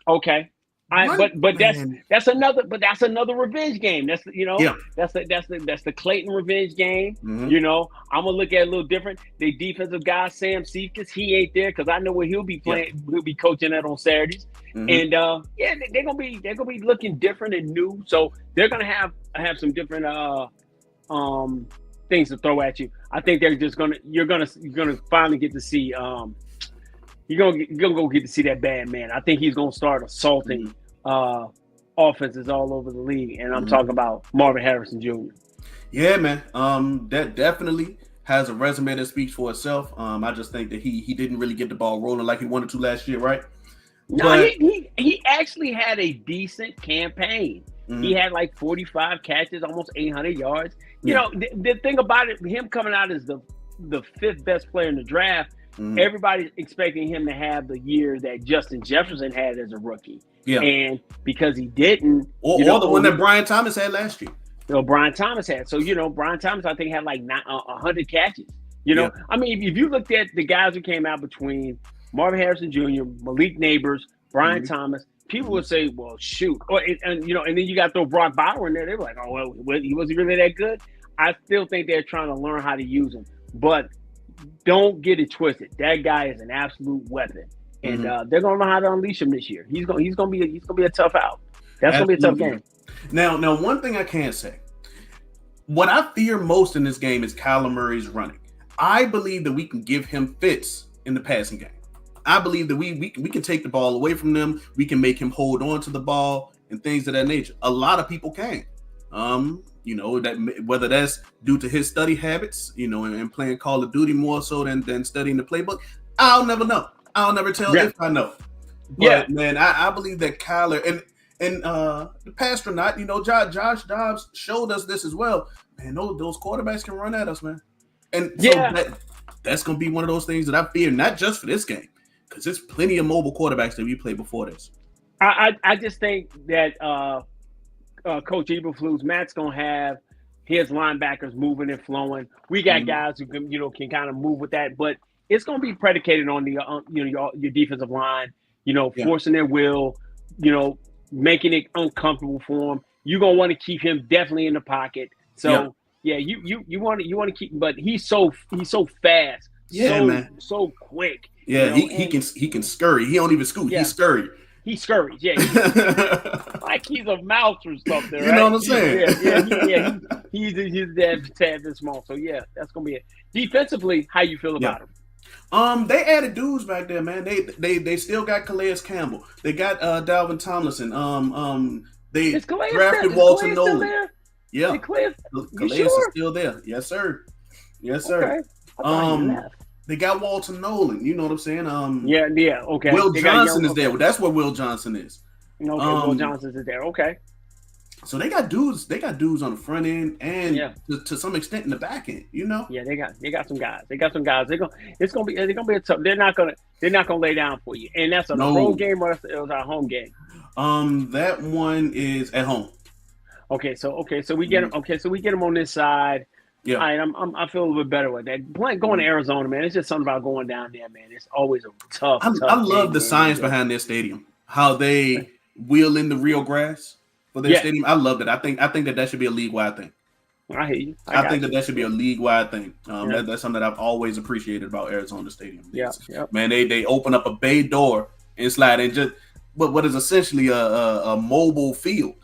S2: Okay. That's another revenge game. That's the Clayton revenge game.
S1: Mm-hmm.
S2: I'm gonna look at it a little different. The defensive guy Sam Cephas, he ain't there because I know where he'll be playing. Yeah. He'll be coaching that on Saturdays, and they're gonna be looking different and new. So they're gonna have some different things to throw at you. I think they're just you're gonna finally get to see you're gonna go get to see that bad man. I think he's gonna start assaulting offenses all over the league, and I'm talking about Marvin Harrison Jr.
S1: Yeah, man. That definitely has a resume that speaks for itself. I just think that he didn't really get the ball rolling like he wanted to last year, right?
S2: No, but he actually had a decent campaign. Mm-hmm. He had like 45 catches, almost 800 yards. The thing about it, him coming out as the 5th best player in the draft, everybody's expecting him to have the year that Justin Jefferson had as a rookie. Yeah. And because he didn't,
S1: or the one that Brian Thomas had last year.
S2: Brian Thomas had. So, Brian Thomas, I think, had like 100 catches. I mean, if you looked at the guys who came out between Marvin Harrison Jr., Malik Neighbors, Brian Thomas, people would say, well, shoot. And then you got to throw Brock Bauer in there. They were like, oh, well, he wasn't really that good. I still think they're trying to learn how to use him. But don't get it twisted. That guy is an absolute weapon. And they're gonna know how to unleash him this year. He's gonna be a tough out. That's gonna be a tough game.
S1: Now, one thing I can say, what I fear most in this game is Kyler Murray's running. I believe that we can give him fits in the passing game. I believe that we can take the ball away from them. We can make him hold on to the ball and things of that nature. A lot of people can. That whether that's due to his study habits, and playing Call of Duty more so than studying the playbook, I'll never know. I'll never tell if I know. But man, I believe that Kyler and the Pastronaut, Josh Dobbs showed us this as well. Man, those quarterbacks can run at us, man. And so that's gonna be one of those things that I fear, not just for this game, because there's plenty of mobile quarterbacks that we played before this.
S2: I just think that Coach Eberflus, Matt's gonna have his linebackers moving and flowing. We got guys who can kind of move with that, but it's going to be predicated on the your defensive line, forcing their will, making it uncomfortable for him. You're going to want to keep him definitely in the pocket. So you want to keep, but he's so fast, so quick.
S1: Yeah, he can scurry. He don't even scoot. Yeah. He scurry.
S2: He scurries, like he's a mouse or something. Right?
S1: You know what I'm saying?
S2: He's that tad bit small. So that's gonna be it. Defensively, how you feel about him?
S1: They added dudes back there, man. They still got Calais Campbell. They got Dalvin Tomlinson. They drafted Walter Nolan. Yeah, Calais is still there. Yes, sir. Okay. They got Walter Nolan. You know what I'm saying?
S2: Okay.
S1: Will Johnson is there. That's where Will Johnson is.
S2: Okay, Will Johnson is there. Okay.
S1: So they got dudes. They got dudes on the front end and
S2: Yeah.
S1: to some extent in the back end. You know.
S2: Yeah, they got some guys. They're gonna be a tough. They're not gonna lay down for you. And that's a road game or that's a home game.
S1: That one is at home.
S2: Okay, so we get them. Okay, so we get them on this side.
S1: Yeah.
S2: All right, I feel a little bit better with that. Going to Arizona, man, it's just something about going down there, man. It's always a tough.
S1: I love the science behind their stadium. How they wheel in the real grass for their stadium. I love that. I think that should be a league-wide thing.
S2: I hear you.
S1: I think that should be a league-wide thing. That's something that I've always appreciated about Arizona Stadium.
S2: Yeah.
S1: Man, they open up a bay door and slide in just what is essentially a mobile field.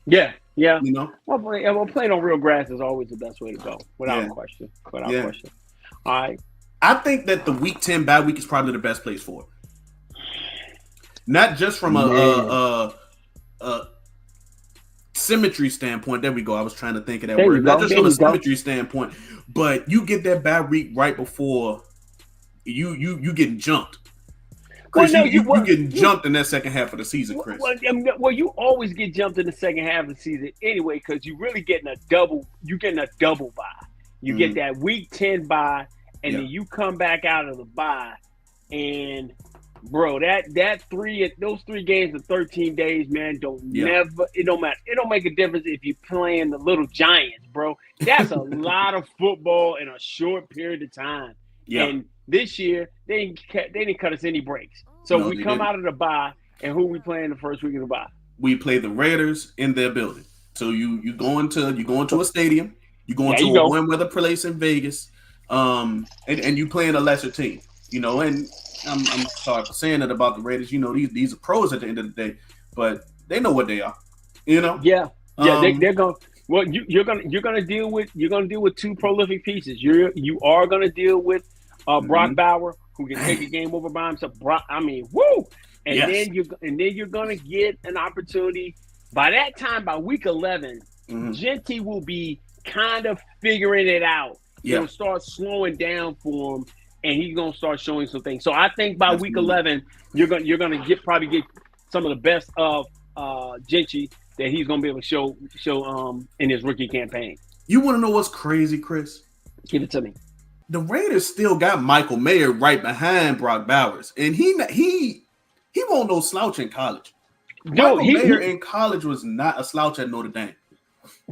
S2: Yeah. Yeah.
S1: You know?
S2: Well, playing on real grass is always the best way to go, without question. Without question. All right.
S1: I think that the Week 10 bye week is probably the best place for it. Not just from a symmetry standpoint. There we go. I was trying to think of that word. Not just from a symmetry standpoint, but you get that bye week right before you getting jumped. Chris, you getting jumped in that second half of the season, Chris.
S2: Well, you always get jumped in the second half of the season anyway, because you're really getting a double. You're getting a double bye. You get that Week 10 bye, and then you come back out of the bye, and bro, those 3 games in 13 days, man, it don't matter. It don't make a difference if you're playing the little Giants, bro. That's a lot of football in a short period of time. Yeah. And this year, they didn't cut us any breaks. So we come out of the bye, and who we playing the first week of the bye?
S1: We play the Raiders in their building. So you go into a stadium, you go into a warm weather place in Vegas, and you playing a lesser team. You know, and I'm sorry for saying that about the Raiders. You know, these are pros at the end of the day, but they know what they are. You know?
S2: Yeah. They're going. Well, you're gonna deal with 2 prolific pieces. You are gonna deal with Brock Bauer, who can take a game over by himself. Woo! And then you're gonna get an opportunity. By that time, by week 11, Genty will be kind of figuring it out. He'll start slowing down for him, and he's gonna start showing some things. So I think by week 11, you're gonna probably get some of the best of Genty that he's gonna be able to show in his rookie campaign.
S1: You want to know what's crazy, Chris?
S2: Give it to me.
S1: The Raiders still got Michael Mayer right behind Brock Bowers, and he won't no slouch in college. Michael Mayer in college was not a slouch at Notre Dame.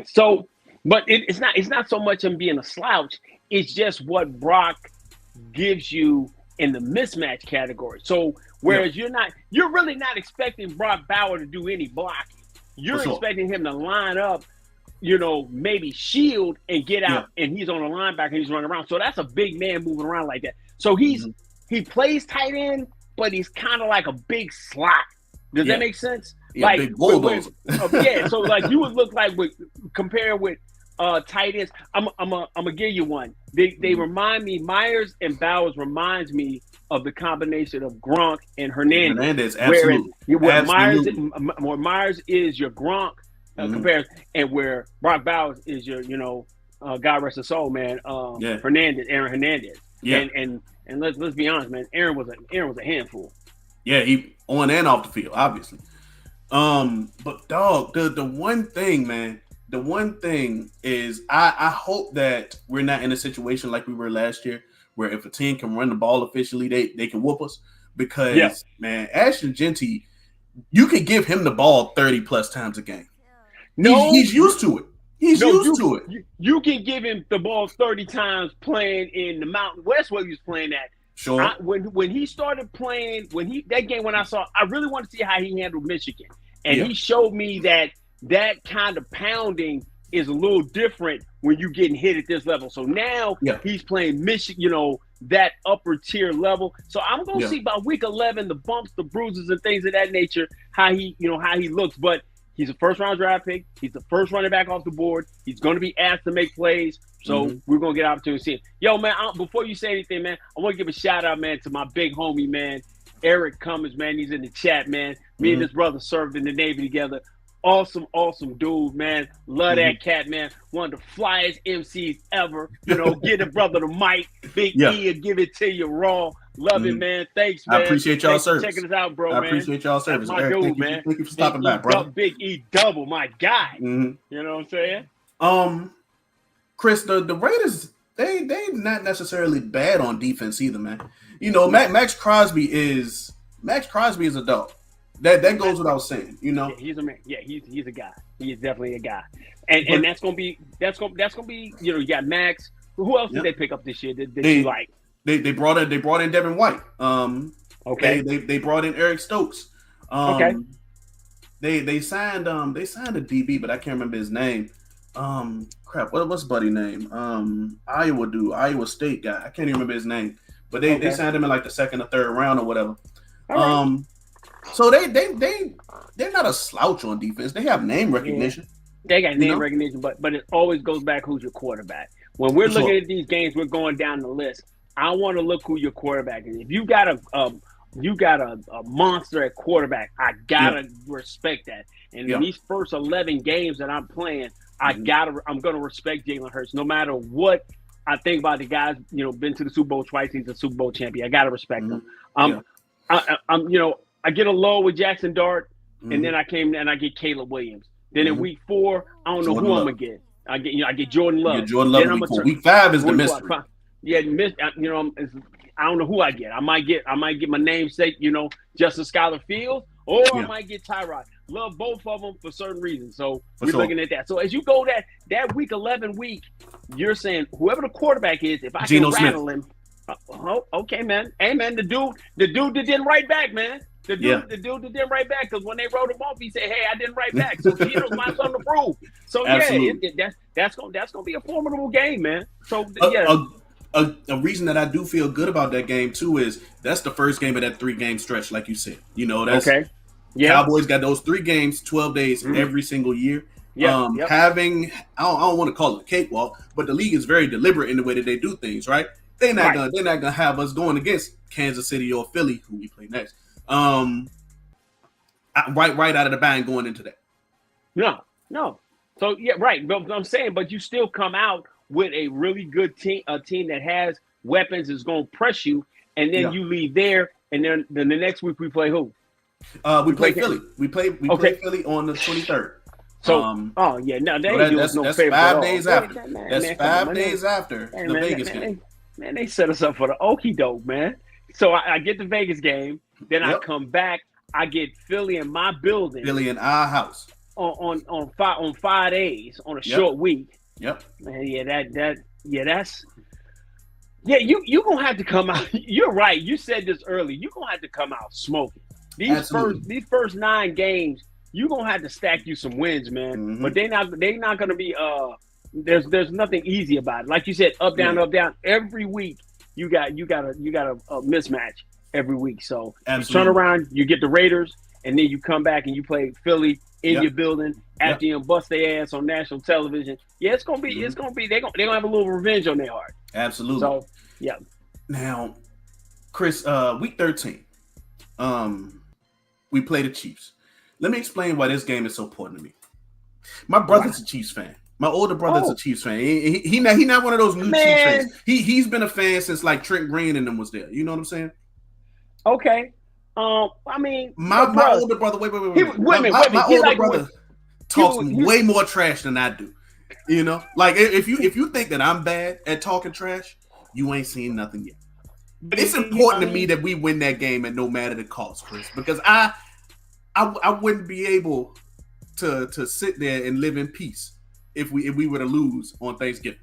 S2: So, but it's not so much him being a slouch. It's just what Brock gives you in the mismatch category. So, whereas you're really not expecting Brock Bauer to do any blocking. You're expecting him to line up, maybe shield and get out, and he's on a linebacker and he's running around. So that's a big man moving around like that. So he plays tight end, but he's kind of like a big slot. Does that make sense?
S1: Yeah, like big bulldozer.
S2: So like you would look like compared with tight ends. I'm gonna give you one. They remind me, Myers and Bowers reminds me of the combination of Gronk and Hernandez.
S1: Absolutely.
S2: Where Myers is your Gronk comparison, and where Brock Bowers is your, God rest his soul, man. Aaron Hernandez. Yeah. And let's be honest, man. Aaron was a handful.
S1: Yeah, he on and off the field, obviously. But dog, the one thing, man, is I hope that we're not in a situation like we were last year, where if a team can run the ball efficiently, they can whoop us. Because man, Ashton Genty, you could give him the ball 30 plus times a game. No, he's used to it. He's used to it.
S2: You can give him the ball 30 times playing in the Mountain West where he was playing at.
S1: Sure.
S2: When he started playing, that game when I really wanted to see how he handled Michigan, and he showed me that kind of pounding is a little different when you're getting hit at this level. So now he's playing Michigan, that upper tier level. So I'm gonna see by week 11 the bumps, the bruises, and things of that nature, how he looks. But he's a first round draft pick. He's the first running back off the board. He's going to be asked to make plays. So we're going to get opportunity to see him. Yo, man, before you say anything, man, I want to give a shout out, man, to my big homie, man, Eric Cummins, man. He's in the chat, man. Me and his brother served in the Navy together. Awesome dude, man. Love that cat, man. One of the flyest MCs ever. Get a brother the mic. Big E will give it to you raw. Love it, man. Thanks, man.
S1: I appreciate y'all service.
S2: Checking us out, bro.
S1: I appreciate y'all service.
S2: That's my
S1: Eric,
S2: dude, man.
S1: Thank you for stopping by, brother.
S2: Big E double, my guy. You know what I'm saying?
S1: Chris, the Raiders, they not necessarily bad on defense either, man. You know, Max Crosby is a dog. That goes without saying, you know.
S2: Yeah, he's a man. Yeah, he's a guy. He is definitely a guy. And that's gonna be you know, you got Max. Who else did they pick up this year that you like?
S1: They brought in Devin White.
S2: Okay.
S1: They brought in Eric Stokes.
S2: Okay.
S1: They signed a DB, but I can't remember his name. What's buddy name? Iowa State guy. I can't even remember his name. But they signed him in like the second or third round or whatever.
S2: Right.
S1: So they're not a slouch on defense. They have name recognition.
S2: Yeah. They got name recognition, but it always goes back who's your quarterback. When we're looking at these games, we're going down the list. I want to look who your quarterback is. If you got a monster at quarterback, I gotta respect that. And in these first 11 games that I'm playing, I'm gonna respect Jalen Hurts no matter what I think about the guys. You know, been to the Super Bowl twice. He's a Super Bowl champion. I gotta respect him. I get a low with Jackson Dart, and then I get Caleb Williams. Then in week 4, I don't know who I'm gonna get. I get Jordan Love.
S1: Jordan Love. Week 5 is the mystery.
S2: Yeah, you know, I don't know who I get. I might get my namesake, you know, Justice Scholar Fields, or I might get Tyrod. Love both of them for certain reasons. So we're looking at that. So as you go that week 11 week, you're saying whoever the quarterback is, if I can rattle him, okay, man. Hey, man, the dude that didn't write back, man. The dude that didn't write back, because when they wrote him off, he said, "Hey, I didn't write back." So Gino's got something to prove. So that's gonna be a formidable game, man. So
S1: A reason that I do feel good about that game too is that's the first game of that 3-game stretch, like you said. You know, that's
S2: okay. Yeah,
S1: Cowboys got those 3 games, 12 days every single year. Having I don't want to call it a cakewalk, but the league is very deliberate in the way that they do things. Right? They're not gonna have us going against Kansas City or Philly, who we play next. Right out of the bang going into that.
S2: No. So right. But I'm saying, but you still come out with a really good team, a team that has weapons, is going to press you, and then you leave there, and then the next week we play who?
S1: We play Philly. We play Philly on the 23rd.
S2: So, no, that's
S1: 5 days after. That's 5 days after the Vegas game.
S2: Man, they set us up for the okie doke, man. So I get the Vegas game, then I come back, I get Philly in my building,
S1: Philly in our house
S2: on 5 days on a short week.
S1: Yep.
S2: Man, that's you gonna have to come out. You're right. You said this early. You're gonna have to come out smoking. These first 9 games, you're gonna have to stack you some wins, man. But they're not gonna be there's nothing easy about it. Like you said, up down. Every week you got a mismatch every week. So you turn around, you get the Raiders, and then you come back and you play Philly in your building after you bust their ass on national television. Yeah, it's gonna be they're gonna have a little revenge on their heart.
S1: Absolutely.
S2: So
S1: now, Chris, week 13, we play the Chiefs. Let me explain why this game is so important to me. My brother's a Chiefs fan. My older brother's a Chiefs fan. He not one of those new Chiefs fans. He's been a fan since like Trent Green and them was there. You know what I'm saying?
S2: Okay. I mean,
S1: my older brother. Wait. My older brother talks way more trash than I do. You know, like if you think that I'm bad at talking trash, you ain't seen nothing yet. But it's important to me that we win that game at no matter the cost, Chris, because I wouldn't be able to sit there and live in peace if we were to lose on Thanksgiving.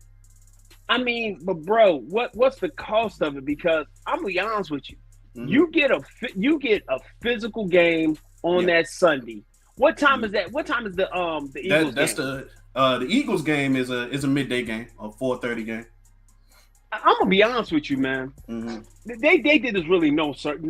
S2: I mean, but bro, what's the cost of it? Because I'm gonna be honest with you. You get a physical game on that Sunday. What time is that? What time is the Eagles game?
S1: The Eagles game is a midday game, a 4:30 game.
S2: I'm gonna be honest with you, man. They did us really no
S1: services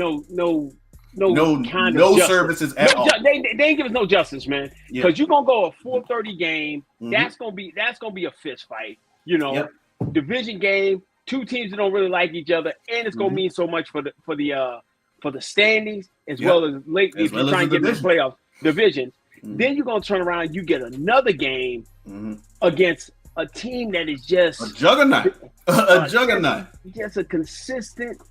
S1: at all.
S2: They didn't give us no justice, man. Because you're gonna go a 4:30 game. That's gonna be a fist fight. You know, division game. 2 teams that don't really like each other, and it's gonna mean so much for the standings as well as late if you're trying to get in the playoff division. Then you're gonna turn around, you get another game against a team that is just
S1: a juggernaut. A juggernaut.
S2: Just a consistent,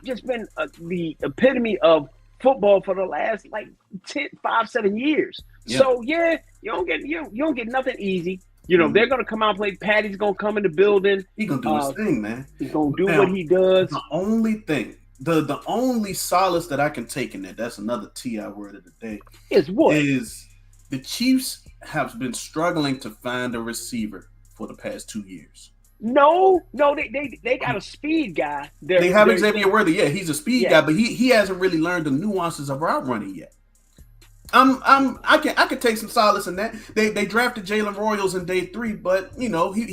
S2: just been the epitome of football for the last like 7 years. Yeah. So yeah, you don't get nothing easy. They're gonna come out and play. Patty's gonna come in the building.
S1: He's gonna do his thing, man.
S2: He's gonna do what he does.
S1: The only thing, the only solace that I can take in that's another T.I. word of the day.
S2: Is what?
S1: Is the Chiefs have been struggling to find a receiver for the past 2 years. No,
S2: they got a speed guy.
S1: They have Xavier Worthy. Yeah, he's a speed guy, but he hasn't really learned the nuances of route running yet. I can take some solace in that. They drafted Jalen Royals in day 3, but he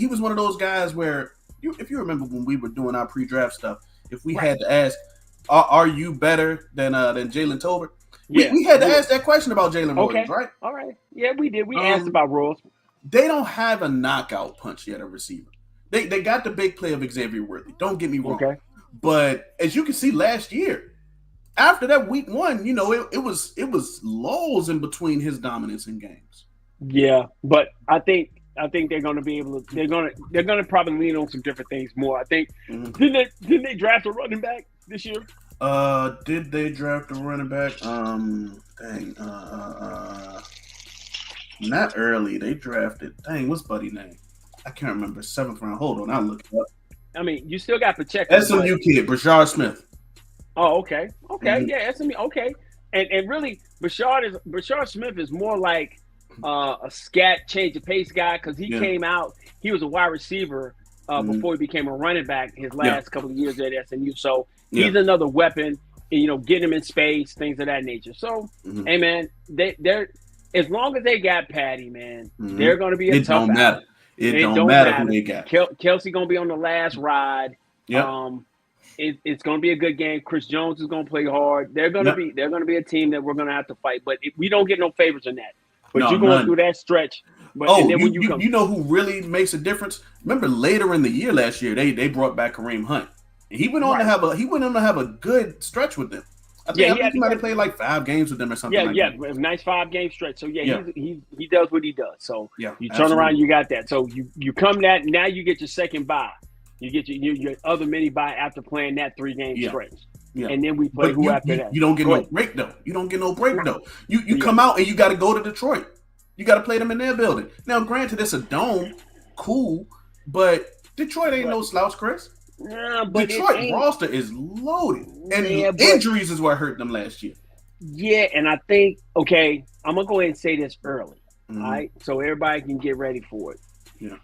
S1: was one of those guys where if you remember when we were doing our pre-draft stuff, if we had to ask, are you better than Jalen Tolbert? We had to ask that question about Jalen Royals, right?
S2: All right. Yeah, we did. We asked about Royals.
S1: They don't have a knockout punch yet, a receiver. They got the big play of Xavier Worthy. Don't get me wrong. Okay. But as you can see last year, after that week 1, it was lulls in between his dominance in games.
S2: Yeah, but I think they're going to be able to. They're going to probably lean on some different things more. I think didn't they draft a running back this year?
S1: Did they draft a running back? Not early. They drafted. What's Buddy's name? I can't remember. 7th round. Hold on, I'll look it up.
S2: I mean, you still got Pacheco.
S1: SMU kid, Brashard Smith.
S2: Oh, okay. Yeah, SMU. Okay, and really, Brashard Smith is more like a scat change of pace guy because he came out. He was a wide receiver before he became a running back. His last couple of years at SMU, so he's another weapon. Getting him in space, things of that nature. So, hey man, they're as long as they got Patty, man, they're going to be a tough battle.
S1: It don't matter who they got.
S2: Kelsey going to be on the last ride.
S1: Yep.
S2: It's going to be a good game. Chris Jones is going to play hard. They're going to be a team that we're going to have to fight. But we don't get no favors in that. But you're going through that stretch. But and then when you know who really makes a difference? Remember later in the year last year, they brought back Kareem Hunt. He went on to have a good stretch with them. I think he might have played like 5 games with them or something. Yeah, a nice 5-game stretch. So he does what he does. So you turn around, you got that. So you come that now you get your second bye. You get your other mini bye after playing that 3-game stretch. Yeah. And then we play after that.
S1: You don't get no break though. You come out and you got to go to Detroit. You got to play them in their building. Now, granted, it's a dome, cool, but Detroit ain't no slouch, Chris.
S2: Yeah, but
S1: Detroit roster is loaded, and injuries is what hurt them last year.
S2: Yeah, and I think I'm gonna go ahead and say this early, all right, so everybody can get ready for it.
S1: Yeah.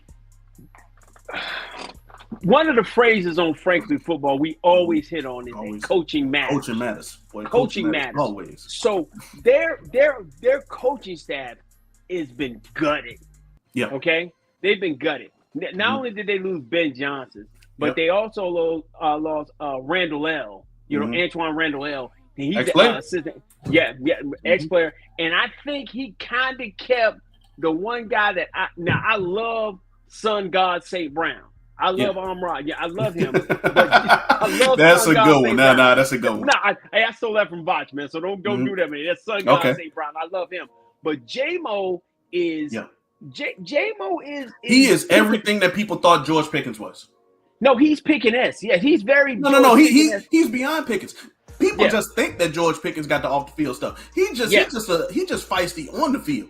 S2: One of the phrases on Frankly Football we always hit on is coaching matters.
S1: Coaching matters. Boy,
S2: coaching matters
S1: always.
S2: So their coaching staff has been gutted.
S1: Yeah.
S2: Okay, they've been gutted. Not only did they lose Ben Johnson. But they also lost Randall L. Antoine Randall L. He's the assistant. Yeah, ex-player. And I think he kind of kept the one guy that I love, Sun God St. Brown. I love Amrod. Yeah, I love him. But I love
S1: that's a good one. Nah, that's a good one.
S2: I stole that from Botch, man. So don't do that, man. That's Sun God St. Brown. I love him. But J-Mo is J-Mo is
S1: he is everything that people thought George Pickens was.
S2: No, he's Pickens. Yeah, he's very.
S1: No. He's beyond Pickens. People just think that George Pickens got the off the field stuff. He's just feisty on the field.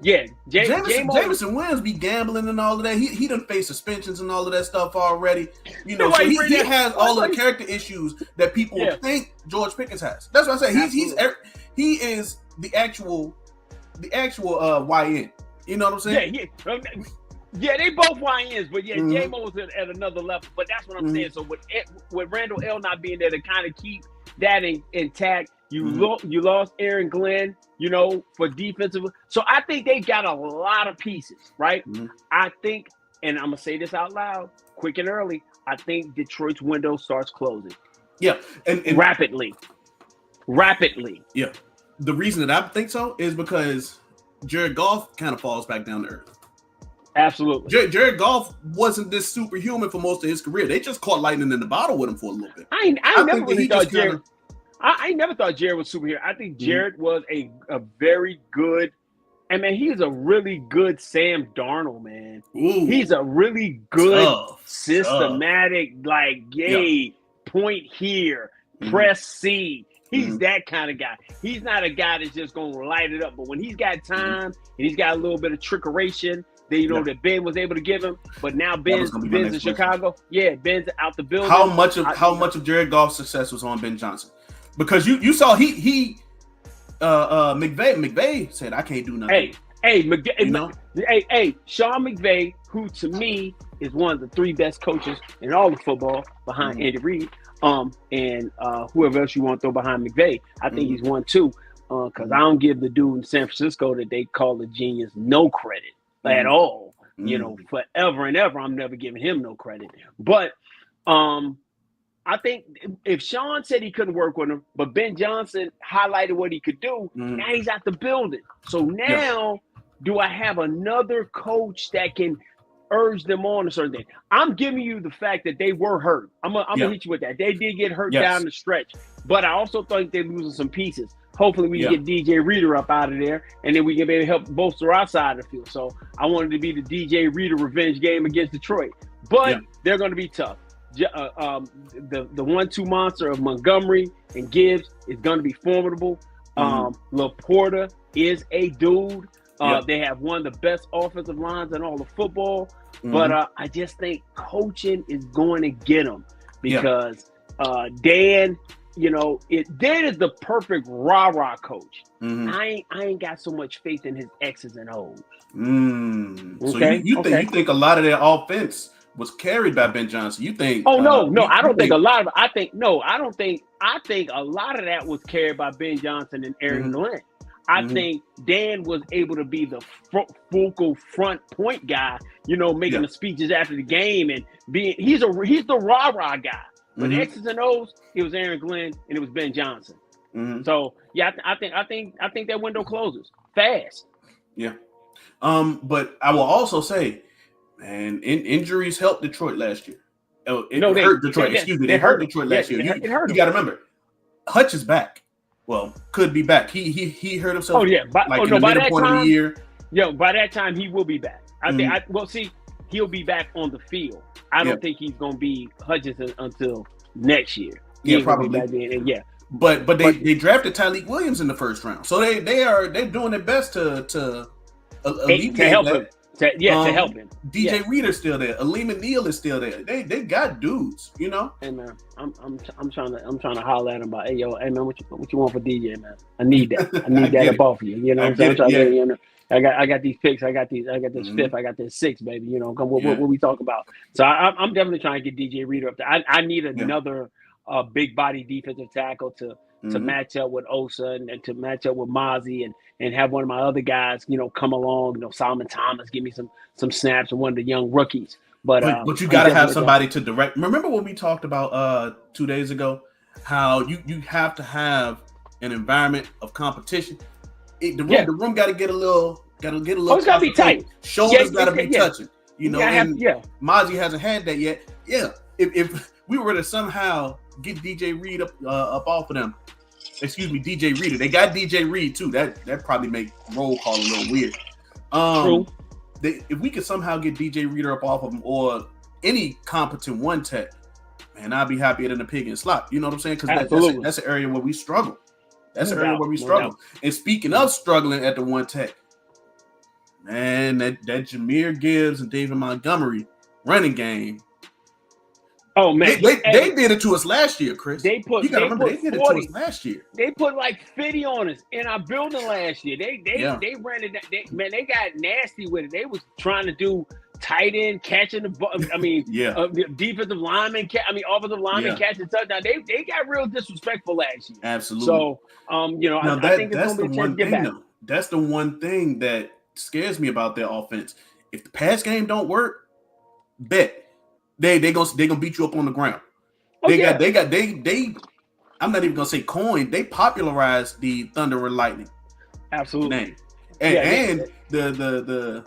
S2: Yeah,
S1: Jameson Williams be gambling and all of that. He done faced suspensions and all of that stuff already. So he has all of the character issues that people think George Pickens has. That's what I say. He is the actual YN. You know what I'm saying?
S2: Yeah, they both YNs, but J-Mo's at another level. But that's what I'm saying. So with Randall L not being there to kind of keep that intact, you lost Aaron Glenn, for defensive. So I think they got a lot of pieces, right? I think, and I'm gonna say this out loud, quick and early. I think Detroit's window starts closing.
S1: Yeah, and
S2: rapidly.
S1: Yeah, the reason that I think so is because Jared Goff kind of falls back down to earth.
S2: Absolutely.
S1: Jared Goff wasn't this superhuman for most of his career. They just caught lightning in the bottle with him for a little bit.
S2: I never thought Jared was superhuman. I think Jared was a very good And man, he's a really good Sam Darnold, man.
S1: Ooh,
S2: He's a really good,
S1: tough.
S2: systematic, like, yay, point here, press C. He's that kind of guy. He's not a guy that's just going to light it up. But when he's got time and he's got a little bit of trickeration that, that Ben was able to give him. But now Ben's in Chicago. Yeah, Ben's out the building.
S1: How much of Jared Goff's success was on Ben Johnson? Because you saw McVay said, I can't do nothing.
S2: Hey, Sean McVay, who to me is one of the 3 best coaches in all of football behind Andy Reid. And whoever else you want to throw behind McVay, I think he's 1 too. Because I don't give the dude in San Francisco that they call a genius no credit at all. You know, forever and ever, I'm never giving him no credit. But I think if Sean said he couldn't work with him, but Ben Johnson highlighted what he could do, now he's out the building. So now, do I have another coach that can urge them on a certain thing? I'm giving you the fact that they were hurt. I'm gonna hit you with that. They did get hurt down the stretch, but I also think they're losing some pieces. Hopefully we can get DJ Reader up out of there, and then we can maybe help bolster our side of the field. So I wanted to be the DJ Reader revenge game against Detroit, but they're going to be tough. The 1-2 monster of Montgomery and Gibbs is going to be formidable. Laporta is a dude. They have one of the best offensive lines in all of football. But I just think coaching is going to get them because Dan, Dan is the perfect rah-rah coach. I ain't got so much faith in his X's and O's.
S1: Okay? So you think a lot of their offense was carried by Ben Johnson? You think?
S2: Oh no, I don't think a lot of it. I think a lot of that was carried by Ben Johnson and Aaron Glenn. I think Dan was able to be the focal front point guy, making the speeches after the game and he's the rah-rah guy. But X's and O's, it was Aaron Glenn and it was Ben Johnson. So I think that window closes fast.
S1: Yeah. But I will also say, man, injuries helped Detroit last year. They hurt Detroit. They hurt Detroit last year. You got to remember, Hutch is back. Well, could be back. He hurt himself. In the middle point of the year.
S2: By that time he will be back. I think. He'll be back on the field. I don't think he's going to be Hutchinson until next year.
S1: Probably. But they drafted Tyreek Williams in the first round, so they're doing their best to
S2: help him. To help him.
S1: DJ Reader's still there. Alima Neal is still there. They got dudes, Hey
S2: man, I'm trying to holler at him about, hey man, what you want for DJ, man? I need that. I need that up off you. I got these picks. I got this fifth. I got this sixth, baby. What we talk about. So I'm definitely trying to get DJ Reader up there. I need another big body defensive tackle to match up with Osa and to match up with Mozzie and have one of my other guys, come along. Solomon Thomas, give me some snaps and one of the young rookies. But
S1: you got to have somebody to direct. Remember what we talked about 2 days ago? How you have to have an environment of competition. The room got to get a little.
S2: It's got to be tight.
S1: Shoulders got to be touching. Mozzie hasn't had that yet. Yeah, if we were to somehow get DJ Reed up off of them, DJ Reader. They got DJ Reed too. That probably make roll call a little weird.
S2: True.
S1: If we could somehow get DJ Reader up off of them or any competent one tech, man, I'd be happier than a pig in slop. You know what I'm saying? Because that's an area where we struggle. And speaking of struggling at the one tech, man, that Jahmyr Gibbs and David Montgomery running game.
S2: Oh man,
S1: they did it to us last year, Chris. They did it to us last year.
S2: They put like 50 on us in our building last year. They ran it. They got nasty with it. They was trying to do tight end catching the ball. Defensive lineman. Offensive lineman catching touchdown. They got real disrespectful last year.
S1: Absolutely.
S2: So I think it's going to be a chance to get back.
S1: That's the one thing that scares me about their offense. If the pass game don't work, bet. They gonna beat you up on the ground. I'm not even gonna say coin. They popularized the Thunder and Lightning.
S2: Absolutely.
S1: Name. And the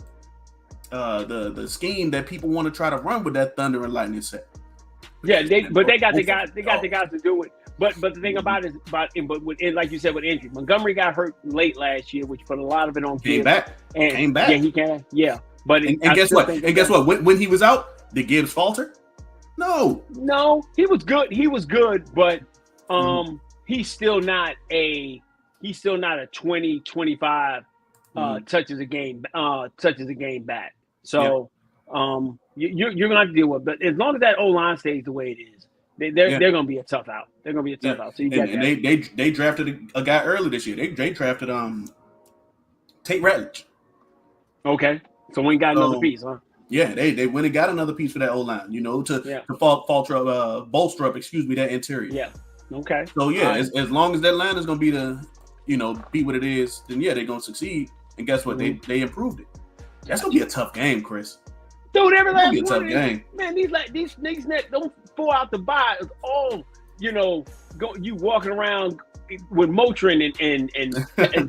S1: scheme that people want to try to run with that Thunder and Lightning set.
S2: Yeah, they got the guys to do it. But the thing about it is like you said with injury, Montgomery got hurt late last year, which put a lot of it on.
S1: Came back.
S2: Yeah, he can. Yeah, but
S1: and guess what? And guess what? When he was out, did Gibbs falter? No,
S2: he was good. He was good, but he's still not a 20, 25 touches a game back. So you're gonna have to deal with it. But as long as that O-line stays the way it is, they're gonna be a tough out. They're gonna be a tough out. So
S1: they drafted a guy early this year. They drafted Tate Ratledge.
S2: Okay, so we got another piece, huh?
S1: Yeah, they went and got another piece for that O-line, to bolster up, that interior.
S2: Yeah. Okay.
S1: So as long as that line is gonna be be what it is, then they're gonna succeed. And guess what? They improved it. That's gonna be a tough game, Chris.
S2: Dude, every last one.
S1: Tough game.
S2: Man, these niggas that don't fall out the bye is all you walking around with Motrin and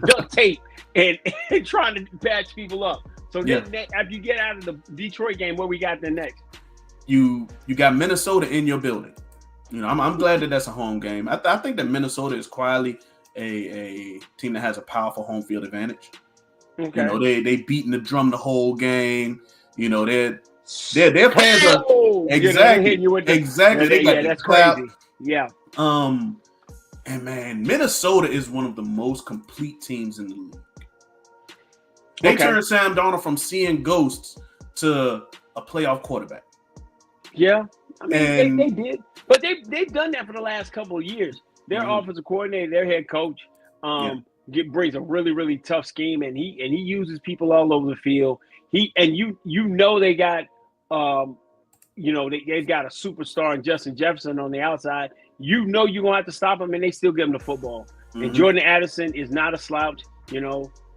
S2: duct tape and trying to patch people up. So then after you get out of the Detroit game, what we got the next?
S1: You got Minnesota in your building. I'm glad that that's a home game. I think that Minnesota is quietly a team that has a powerful home field advantage. Okay. They beating the drum the whole game. Their fans are exactly. They got
S2: that's crazy. Yeah.
S1: And man, Minnesota is one of the most complete teams in the league. They turned Sam Darnold from seeing ghosts to a playoff quarterback.
S2: Yeah, I mean they did, but they've done that for the last couple of years. Their offensive coordinator, their head coach, brings a really, really tough scheme, and he uses people all over the field. They got they've got a superstar in Justin Jefferson on the outside. You're gonna have to stop him, and they still give him the football. And Jordan Addison is not a slouch.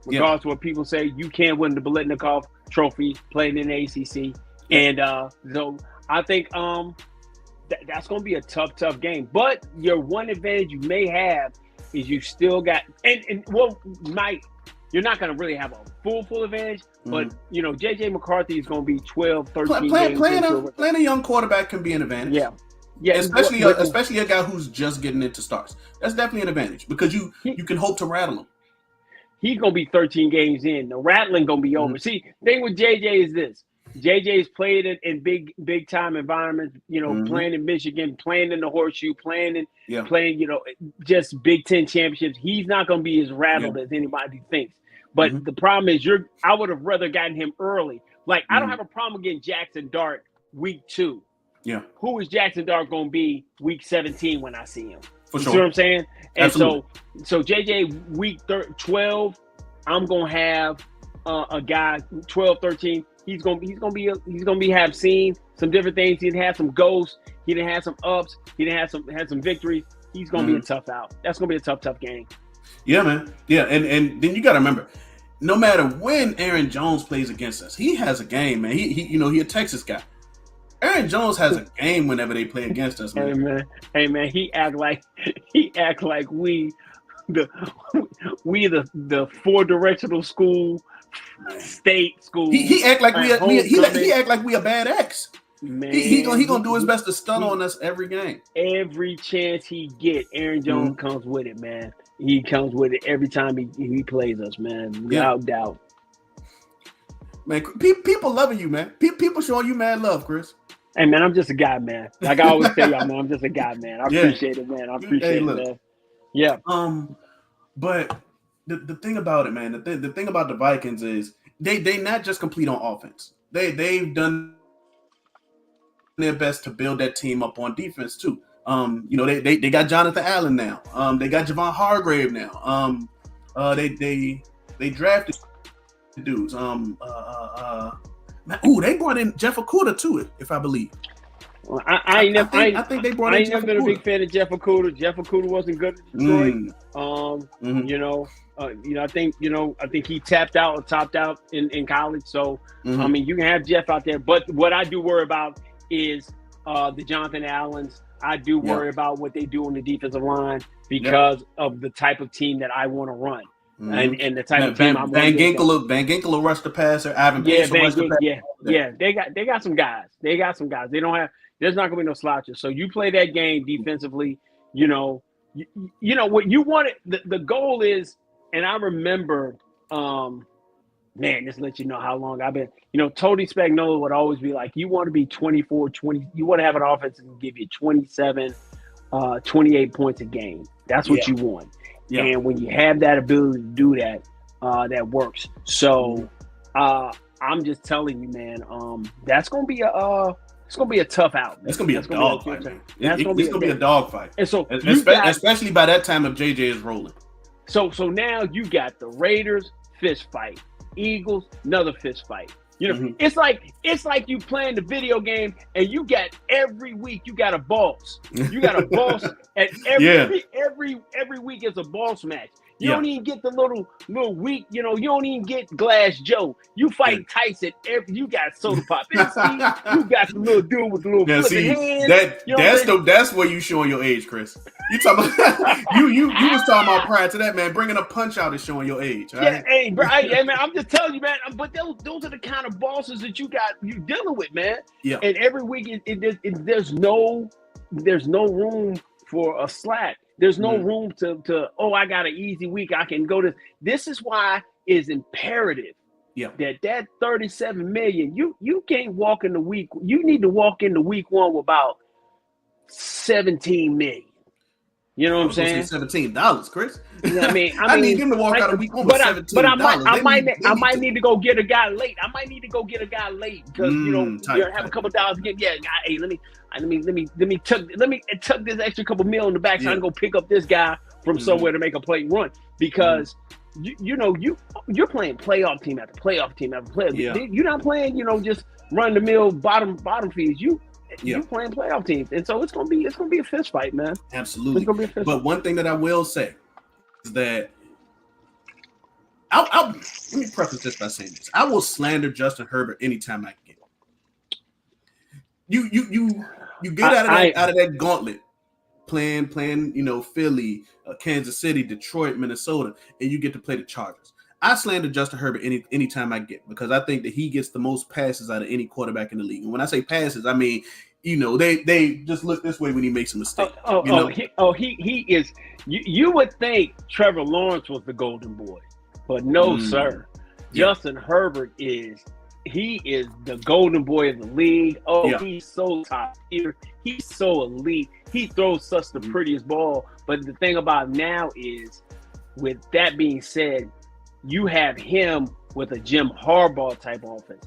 S2: Regardless of what people say, you can't win the Biletnikoff Trophy playing in the ACC. And so I think that's going to be a tough game. But your one advantage you may have is you still got you're not going to really have a full advantage. But JJ McCarthy is going to be 12, 13 games.
S1: Playing a young quarterback can be an advantage. Yeah, especially a guy who's just getting into starts. That's definitely an advantage because you can hope to rattle him.
S2: He's going to be 13 games in. The rattling going to be over. See, thing with JJ is this. JJ's played in big time environments, playing in Michigan, playing in the Horseshoe, playing just Big Ten championships. He's not going to be as rattled as anybody thinks. But the problem is I would have rather gotten him early. Like, I don't have a problem getting Jackson Dart week 2. Yeah. Who is Jackson Dart going to be week 17 when I see him?
S1: For sure.
S2: You see what I'm saying? And
S1: Absolutely.
S2: so JJ week 12, I'm going to have a guy 12, 13. He's gonna have seen some different things. He done had some ghosts. He done had some ups. He done had some victories. He's gonna be a tough out. That's gonna be a tough game.
S1: Yeah, man. Yeah, and then you gotta remember, no matter when Aaron Jones plays against us, he has a game, man. He a Texas guy. Aaron Jones has a game whenever they play against us, man.
S2: Hey man, he act like we the 4-directional school. State school.
S1: He act like he act like we a bad ex. Man, he gonna do his best to stun on us every game.
S2: Every chance he get, Aaron Jones comes with it, man. He comes with it every time he plays us, man. Without doubt.
S1: Man, people loving you, man. People showing you mad love, Chris.
S2: Hey man, I'm just a guy, man. Like I always tell y'all, man, I'm just a guy, man. I appreciate it, man. I appreciate it, man. Yeah.
S1: But the thing about it, man, the thing about the Vikings is they not just complete on offense. They've done their best to build that team up on defense too. They got Jonathan Allen now. They got Javon Hargrave now. They drafted dudes. They brought in Jeff Okudah too, if I believe.
S2: Well, I think
S1: they brought in Jeff Okudah.
S2: I ain't never been a big fan of Jeff Okudah. Jeff Okudah wasn't good at Detroit. I think he topped out in college. So I mean, you can have Jeff out there, but what I do worry about is the Jonathan Allens. I do worry about what they do on the defensive line because of the type of team that I want to run. And the type of team I'm
S1: Van Ginkel will rush the passer. Ivan Pace will rush the passer.
S2: Yeah. They got some guys. They don't have. There's not gonna be no slouches. So you play that game defensively. you know, you know what you wanted. The goal is, and I remember, man, just let you know how long I've been. You know, Tony Spagnuolo would always be like, you want to be 24, 20. You want to have an offense that can give you 27, 28 points a game. That's what you want. Yeah. And when you have that ability to do that, that works. So I'm just telling you, man, that's gonna be it's gonna be a tough out.
S1: It's gonna be a dog fight, man. It's gonna be a dog fight.
S2: And so
S1: especially by that time if JJ is rolling.
S2: So now you got the Raiders fist fight, Eagles another fist fight. You know, it's like you playing the video game and you got every week you got a boss. You got a boss, and every week is a boss match. You don't even get the little weak, you know, you don't even get Glass Joe. You fight Tyson. You got Soda Pop. You got the little dude with the little hands.
S1: That's where you showing your age, Chris. You talking about you was talking about prior to that, man. Bringing a punch out is showing your age. Right?
S2: Hey, man, I'm just telling you, man. But those are the kind of bosses that you dealing with, man. Yeah. And every week there's no room for a slack. There's no room to I got an easy week. I can go to. This is why it's imperative that 37 million. You can't walk in the week. You need to walk into week one with about 17 million. You know what I'm saying?
S1: $17, Chris.
S2: You know what I mean?
S1: I need him to walk out of week one with $17.
S2: But I might need to go get a guy late. I might need to go get a guy late because you have a couple dollars again. Yeah, hey, let me tuck this extra couple mil in the back so I can go pick up this guy from somewhere to make a play run because you're playing playoff team after playoff team after playoff. Yeah. You're not playing just run the mill bottom feeds. You're playing playoff teams, and so it's gonna be a fist fight, man.
S1: Absolutely. It's gonna be a fist fight. One thing that I will say is that let me preface this by saying this: I will slander Justin Herbert anytime I can. You get out of that gauntlet, playing Philly, Kansas City, Detroit, Minnesota, and you get to play the Chargers. I slander Justin Herbert anytime I get because I think that he gets the most passes out of any quarterback in the league. And when I say passes, I mean they just look this way when he makes a mistake.
S2: He is. You would think Trevor Lawrence was the golden boy, but no, sir. Justin Herbert is. He is the golden boy of the league. He's so top tier. He's so elite. He throws such the prettiest ball. But the thing about now is, with that being said, you have him with a Jim Harbaugh type offense.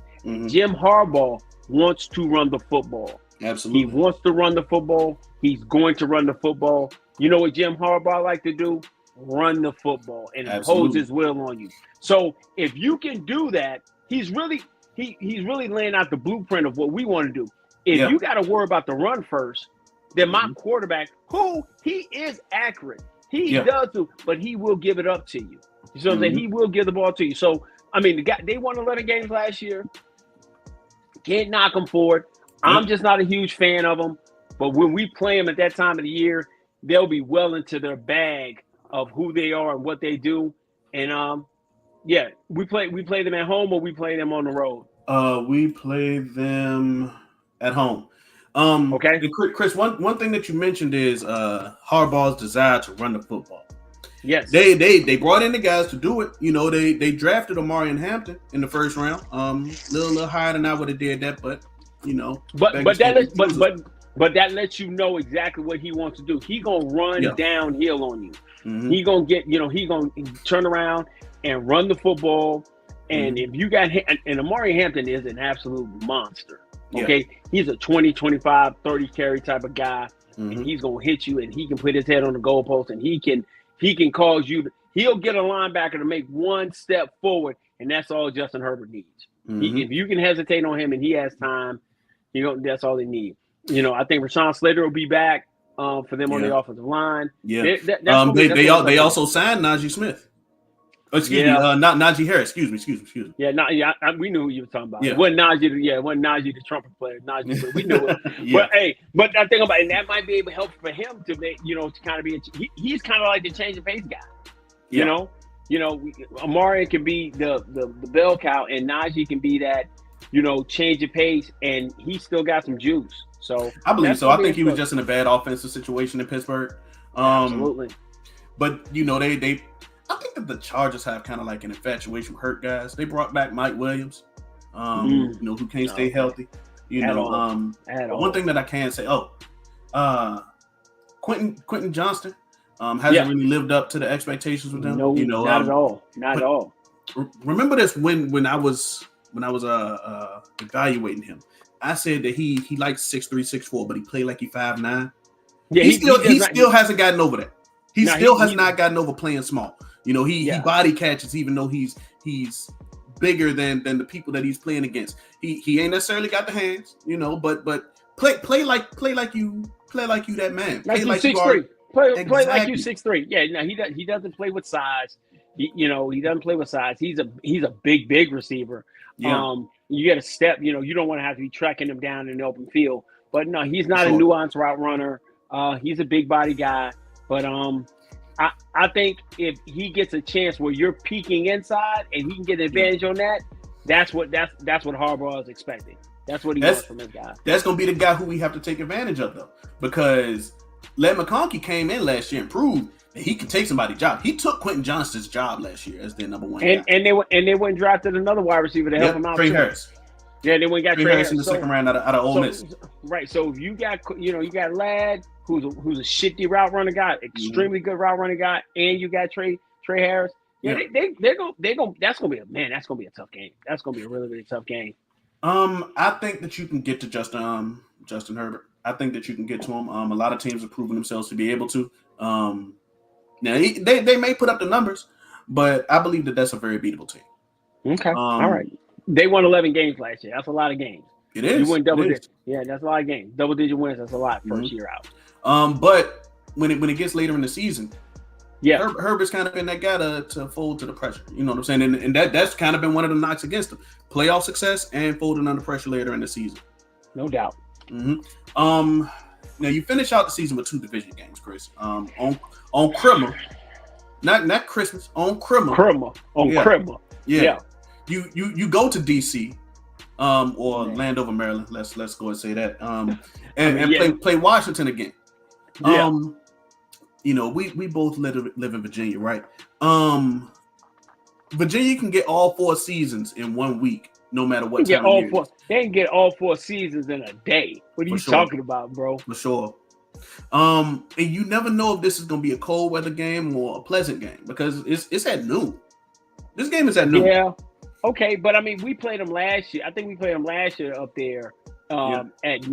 S2: Jim Harbaugh wants to run the football.
S1: Absolutely.
S2: He wants to run the football. He's going to run the football. You know what Jim Harbaugh like to do? Run the football and impose his will on you. So if you can do that, he's really laying out the blueprint of what we want to do. If you got to worry about the run first, then my quarterback, who he is accurate, he does do, but he will give it up to you. You know what I'm saying? He will give the ball to you. So, I mean, they won 11 games last year. Can't knock them for it. I'm just not a huge fan of them. But when we play them at that time of the year, they'll be well into their bag of who they are and what they do. And, we play them at home or we play them on the road?
S1: We play them at home. Okay. Chris, one thing that you mentioned is Harbaugh's desire to run the football.
S2: Yes,
S1: they brought in the guys to do it. You know, they drafted Amari and Hampton in the first round. Little higher than I would have did that, but
S2: but that lets you know exactly what he wants to do. He gonna run downhill on you. He gonna get he gonna turn around and run the football. And if you got and Amari Hampton is an absolute monster. Okay, he's a 20, 25, 30 carry type of guy, and he's gonna hit you, and he can put his head on the goalpost, and he can cause you. He'll get a linebacker to make one step forward, and that's all Justin Herbert needs. If you can hesitate on him and he has time, that's all they need. I think Rashawn Slater will be back for them on the offensive line.
S1: Yeah, they also signed Najee Smith. Excuse me, not Najee Harris. Excuse me.
S2: Yeah, we knew who you were talking about. Yeah. It wasn't Najee the trumpet player. Najee, but we knew it. But I think about it, and that might be able to help for him to make, to kind of be. He's kind of like the change of pace guy. You know, Amari can be the bell cow, and Najee can be that change the pace, and he still got some juice. So
S1: I believe
S2: that's
S1: so.
S2: gonna
S1: I
S2: be
S1: think he was
S2: interesting.
S1: just in a bad offensive situation in Pittsburgh.
S2: Absolutely.
S1: But they I think that the Chargers have kind of like an infatuation with hurt guys. They brought back Mike Williams, who can't stay healthy.
S2: At all.
S1: One thing that I can say, Quentin Johnston hasn't really lived up to the expectations with them.
S2: No, not at all. Not at all.
S1: Remember this when I was evaluating him, I said that he likes 6'3", 6'4", but he played like he 5'9". Yeah, he still hasn't gotten over that. He has not gotten over playing small. He body catches even though he's bigger than the people that he's playing against. He ain't necessarily got the hands, but play like you that man.
S2: Play like you 6'3". Play like you 6'3". Yeah, no, he doesn't play with size. He doesn't play with size. He's a big receiver.
S1: Yeah.
S2: You get a step. You don't want to have to be tracking him down in the open field. But no, he's not a nuanced route runner. He's a big body guy. But I think if he gets a chance where you're peeking inside and he can get an advantage on that, that's what Harbaugh is expecting. That's what he wants from his guy.
S1: That's gonna be the guy who we have to take advantage of though, because Les McConkey came in last year and proved that he could take somebody's job. He took Quentin Johnston's job last year as their number one guy.
S2: And they went and drafted another wide receiver to help him out.
S1: Trey Harris.
S2: Yeah, they went and got
S1: Trey Harris in the second round out of Ole Miss.
S2: Right. So if you got Ladd, who's a shitty route runner guy, extremely good route running guy, and you got Trey Harris. Yeah, they're going. That's gonna be a tough game. That's gonna be a really, really tough game.
S1: I think that you can get to Justin Herbert. I think that you can get to him. A lot of teams have proven themselves to be able to. Now they may put up the numbers, but I believe that that's a very beatable team.
S2: Okay. All right. They won 11 games last year. That's a lot of games.
S1: It is.
S2: You win double digits. Yeah, that's a lot of games. Double digit wins. That's a lot first year out.
S1: But when it gets later in the season,
S2: yeah,
S1: Herbert's kind of been that guy to fold to the pressure. You know what I'm saying? And that's kind of been one of the knocks against him: playoff success and folding under pressure later in the season.
S2: No doubt.
S1: Mm-hmm. Now you finish out the season with 2 division games, Chris. On Criminal, not Christmas. On Criminal.
S2: Criminal.
S1: Yeah. You go to DC, or Landover, Maryland. Let's go and say that. And play Washington again.
S2: Yeah.
S1: We both live in Virginia, right? Virginia can get all 4 seasons in 1 week, no matter what time of year.
S2: They can get all 4 seasons in a day. What are you talking about, bro?
S1: For sure. And you never know if this is going to be a cold weather game or a pleasant game because it's at noon. This game is at noon.
S2: Yeah. Okay, but I mean, we played them last year. I think we played them last year up there at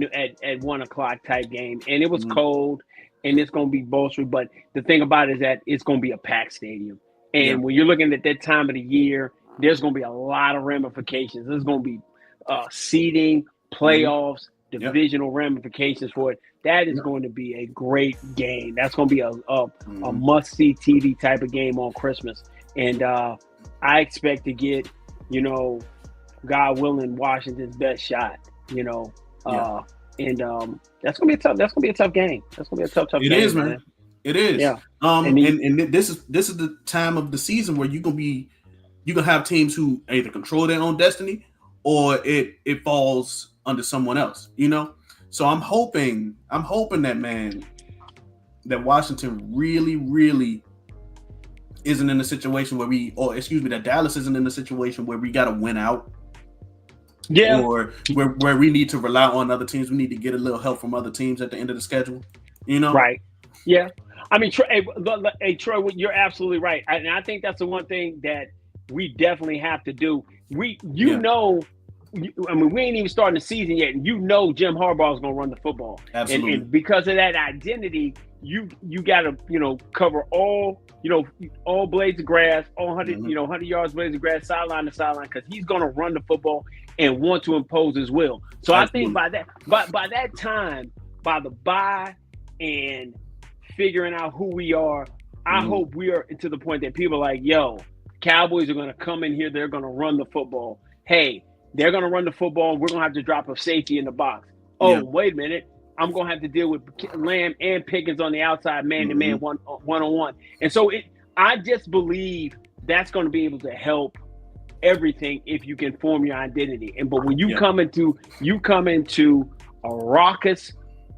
S2: 1 o'clock type game, and it was cold, and it's going to be bolstery. But the thing about it is that it's going to be a packed stadium, and when you're looking at that time of the year, there's going to be a lot of ramifications. There's going to be seeding, playoffs, divisional ramifications for it. That is going to be a great game. That's going to be a must-see TV type of game on Christmas, and I expect to get, God willing, Washington's best shot. And that's gonna be a tough. That's gonna be a tough game. That's gonna be a tough game.
S1: It is, man. It is.
S2: Yeah.
S1: And this is the time of the season where you're gonna have teams who either control their own destiny or it falls under someone else. So I'm hoping that Washington really isn't in a situation where that Dallas isn't in a situation where we got to win out. Yeah. Or where we need to rely on other teams. We need to get a little help from other teams at the end of the schedule.
S2: Right. Yeah. I mean, Troy, you're absolutely right. And I think that's the one thing that we definitely have to do. We ain't even starting the season yet. And Jim Harbaugh is going to run the football.
S1: Absolutely.
S2: And because of that identity, you got to, cover all blades of grass, all 100 yards blades of grass, sideline to sideline, because he's going to run the football and want to impose his will. So absolutely. I think by that time, by the bye and figuring out who we are, I hope we are to the point that people are like, yo, Cowboys are going to come in here, they're going to run the football. Hey, they're going to run the football, and we're going to have to drop a safety in the box. Oh, wait a minute. I'm going to have to deal with Lamb and Pickens on the outside, man-to-man, one-on-one. And so I just believe that's going to be able to help everything if you can form your identity. But when you come into a raucous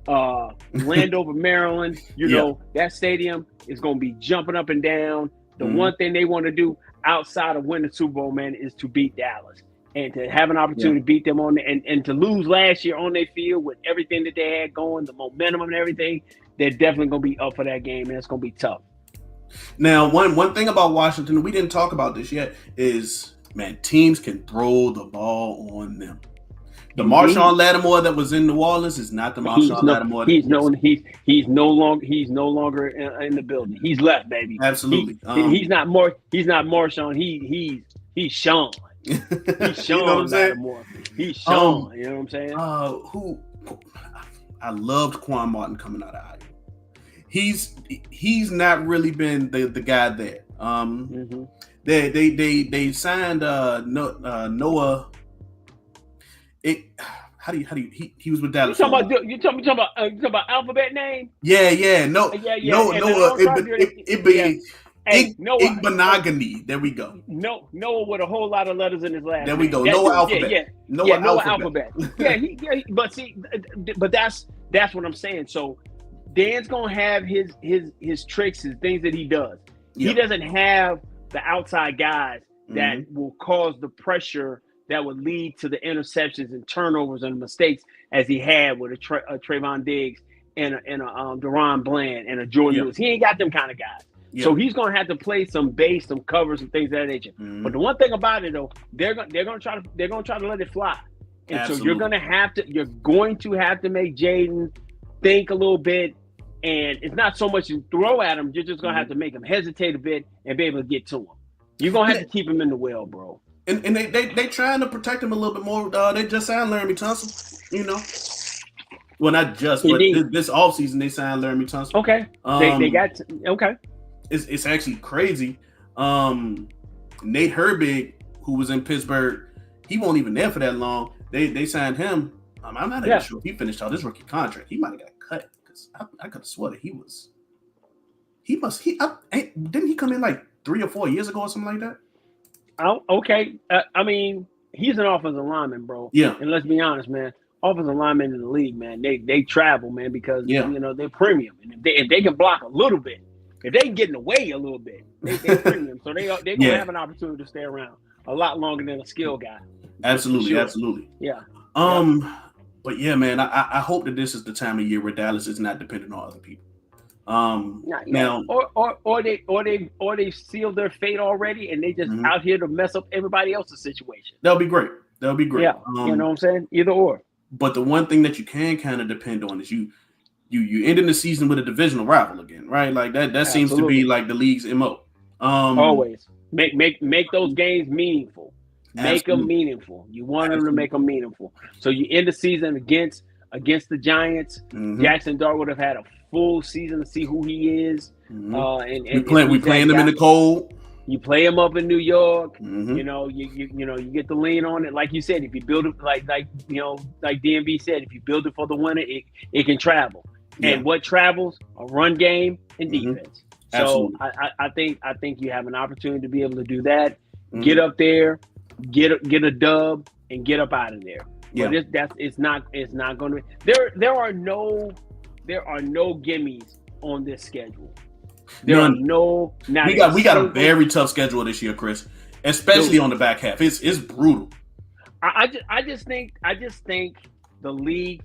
S2: Landover, Maryland, you know, that stadium is going to be jumping up and down. The one thing they want to do outside of winning the Super Bowl, man, is to beat Dallas. And to have an opportunity to beat them and to lose last year on their field with everything that they had going, the momentum and everything, they're definitely going to be up for that game, and it's going to be tough.
S1: Now, one thing about Washington, we didn't talk about this yet, is, man, teams can throw the ball on them. The Marshawn Lattimore that was in New Orleans is not the Marshawn Lattimore. He's
S2: no longer in the building. He's left, baby.
S1: Absolutely.
S2: He's not Marshawn. He's Sean. He's Sean.
S1: You know what I'm saying?
S2: He's Sean. You know what I'm saying?
S1: I loved Quan Martin coming out of Iowa. He's not really been the guy there. They signed Noah. He was with Dallas.
S2: You talking about alphabet name?
S1: Yeah. Noah. Igbenogany. There we go.
S2: Noah with a whole lot of letters in his last
S1: There
S2: name.
S1: we go. Noah alphabet.
S2: Noah alphabet. But see, but that's what I'm saying. So Dan's gonna have his tricks, his things that he does. He doesn't have the outside guys that will cause the pressure that would lead to the interceptions and turnovers and mistakes as he had with a Trayvon Diggs and a Deron Bland and a Jordan Lewis. He ain't got them kind of guys. So he's going to have to play some base, some covers, and things of that nature. But the one thing about it, though, they're going to try to let it fly. And so you're going to have to make Jaden think a little bit. And it's not so much you throw at him, you're just going to have to make him hesitate a bit and be able to get to him. You're going to have to keep him in the well, bro.
S1: And they trying to protect him a little bit more. They just signed Laramie Tunsil, you know. Well, not just, but this offseason they signed Laramie Tunsil.
S2: Okay. They got okay.
S1: It's actually crazy. Nate Herbig, who was in Pittsburgh, he won't even there for that long. They signed him. I'm not even sure if he finished out his rookie contract. He might have got cut because I could have swore that didn't he come in like 3 or 4 years ago or something like that?
S2: Oh, okay. I mean, he's an offensive lineman, bro.
S1: Yeah.
S2: And let's be honest, man. Offensive linemen in the league, man, they travel, man, because you know they're premium, and if they can block a little bit, if they can get in the way a little bit, they're premium. So they're gonna have an opportunity to stay around a lot longer than a skill guy.
S1: Absolutely,
S2: sure.
S1: absolutely.
S2: Yeah.
S1: But yeah, man, I hope that this is the time of year where Dallas is not dependent on other people. Now,
S2: or they sealed their fate already, and they just out here to mess up everybody else's situation.
S1: That'll be great. Yeah,
S2: you know what I'm saying? Either or.
S1: But the one thing that you can kind of depend on is you ending the season with a divisional rival again, right? Like that seems to be like the league's MO.
S2: Always make those games meaningful. Make them meaningful. You want them to make them meaningful. So you end the season against the Giants. Jackson Dart would have had a full season to see who he is. And
S1: we playing them in the cold.
S2: You play them up in New York. You know, you get the lean on it. Like you said, if you build it like DMV said, if you build it for the winner, it can travel. Yeah. And what travels? A run game and defense. So I think you have an opportunity to be able to do that. Get up there, get a dub, and get up out of there.
S1: Yeah.
S2: But it's not going to be there are no gimmies on this schedule. We got a very tough schedule this year, Chris, especially on the back half. It's brutal. I just think the league,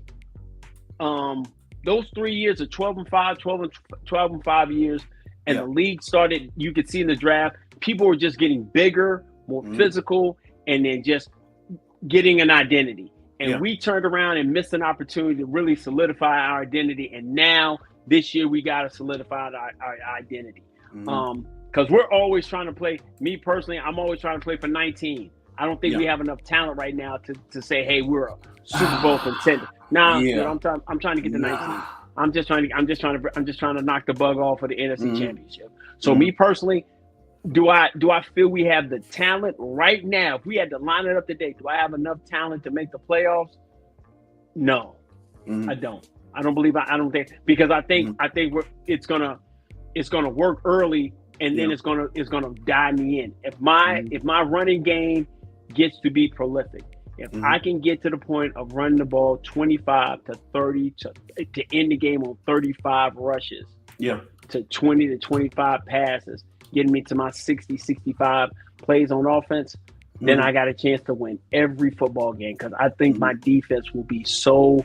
S2: those 3 years of 12 and 5 years, and the league started. You could see in the draft, people were just getting bigger, more physical, and then just getting an identity. And we turned around and missed an opportunity to really solidify our identity. And now this year we got to solidify our identity. Because we're always trying to play. Me personally, I'm always trying to play for 19. I don't think we have enough talent right now to say, hey, we're a Super Bowl contender. I'm trying to get to 19. I'm just trying to knock the bug off for the NFC Championship. So me personally, do I feel we have the talent right now? If we had to line it up today, do I have enough talent to make the playoffs? No, I don't. I don't believe. I don't think, because I think it's gonna work early and then it's gonna die in the end. If my running game gets to be prolific, if I can get to the point of running the ball 25 to 30 to end the game on 35 rushes, to 20 to 25 passes, getting me to my 60, 65 plays on offense, then I got a chance to win every football game, because I think my defense will be so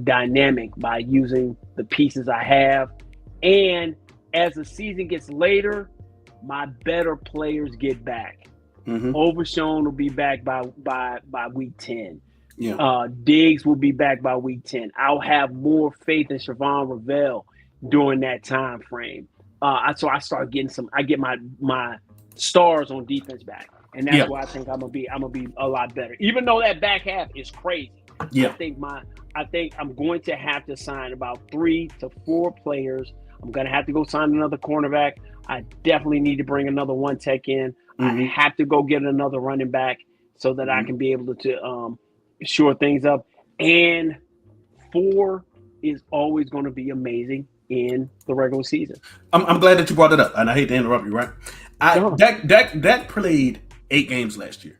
S2: dynamic by using the pieces I have. And as the season gets later, my better players get back. Overshown will be back by week 10. Diggs will be back by week 10. I'll have more faith in Siobhan Ravel during that time frame. So I get my stars on defense back. And that's why I think I'm gonna be a lot better. Even though that back half is crazy. I think I'm going to have to sign about 3 to 4 players. I'm gonna have to go sign another cornerback. I definitely need to bring another one tech in. I have to go get another running back so that I can be able to shore things up. And 4 is always going to be amazing in the regular season.
S1: I'm glad that you brought it up, and I hate to interrupt you. Right? Dak played 8 games last year.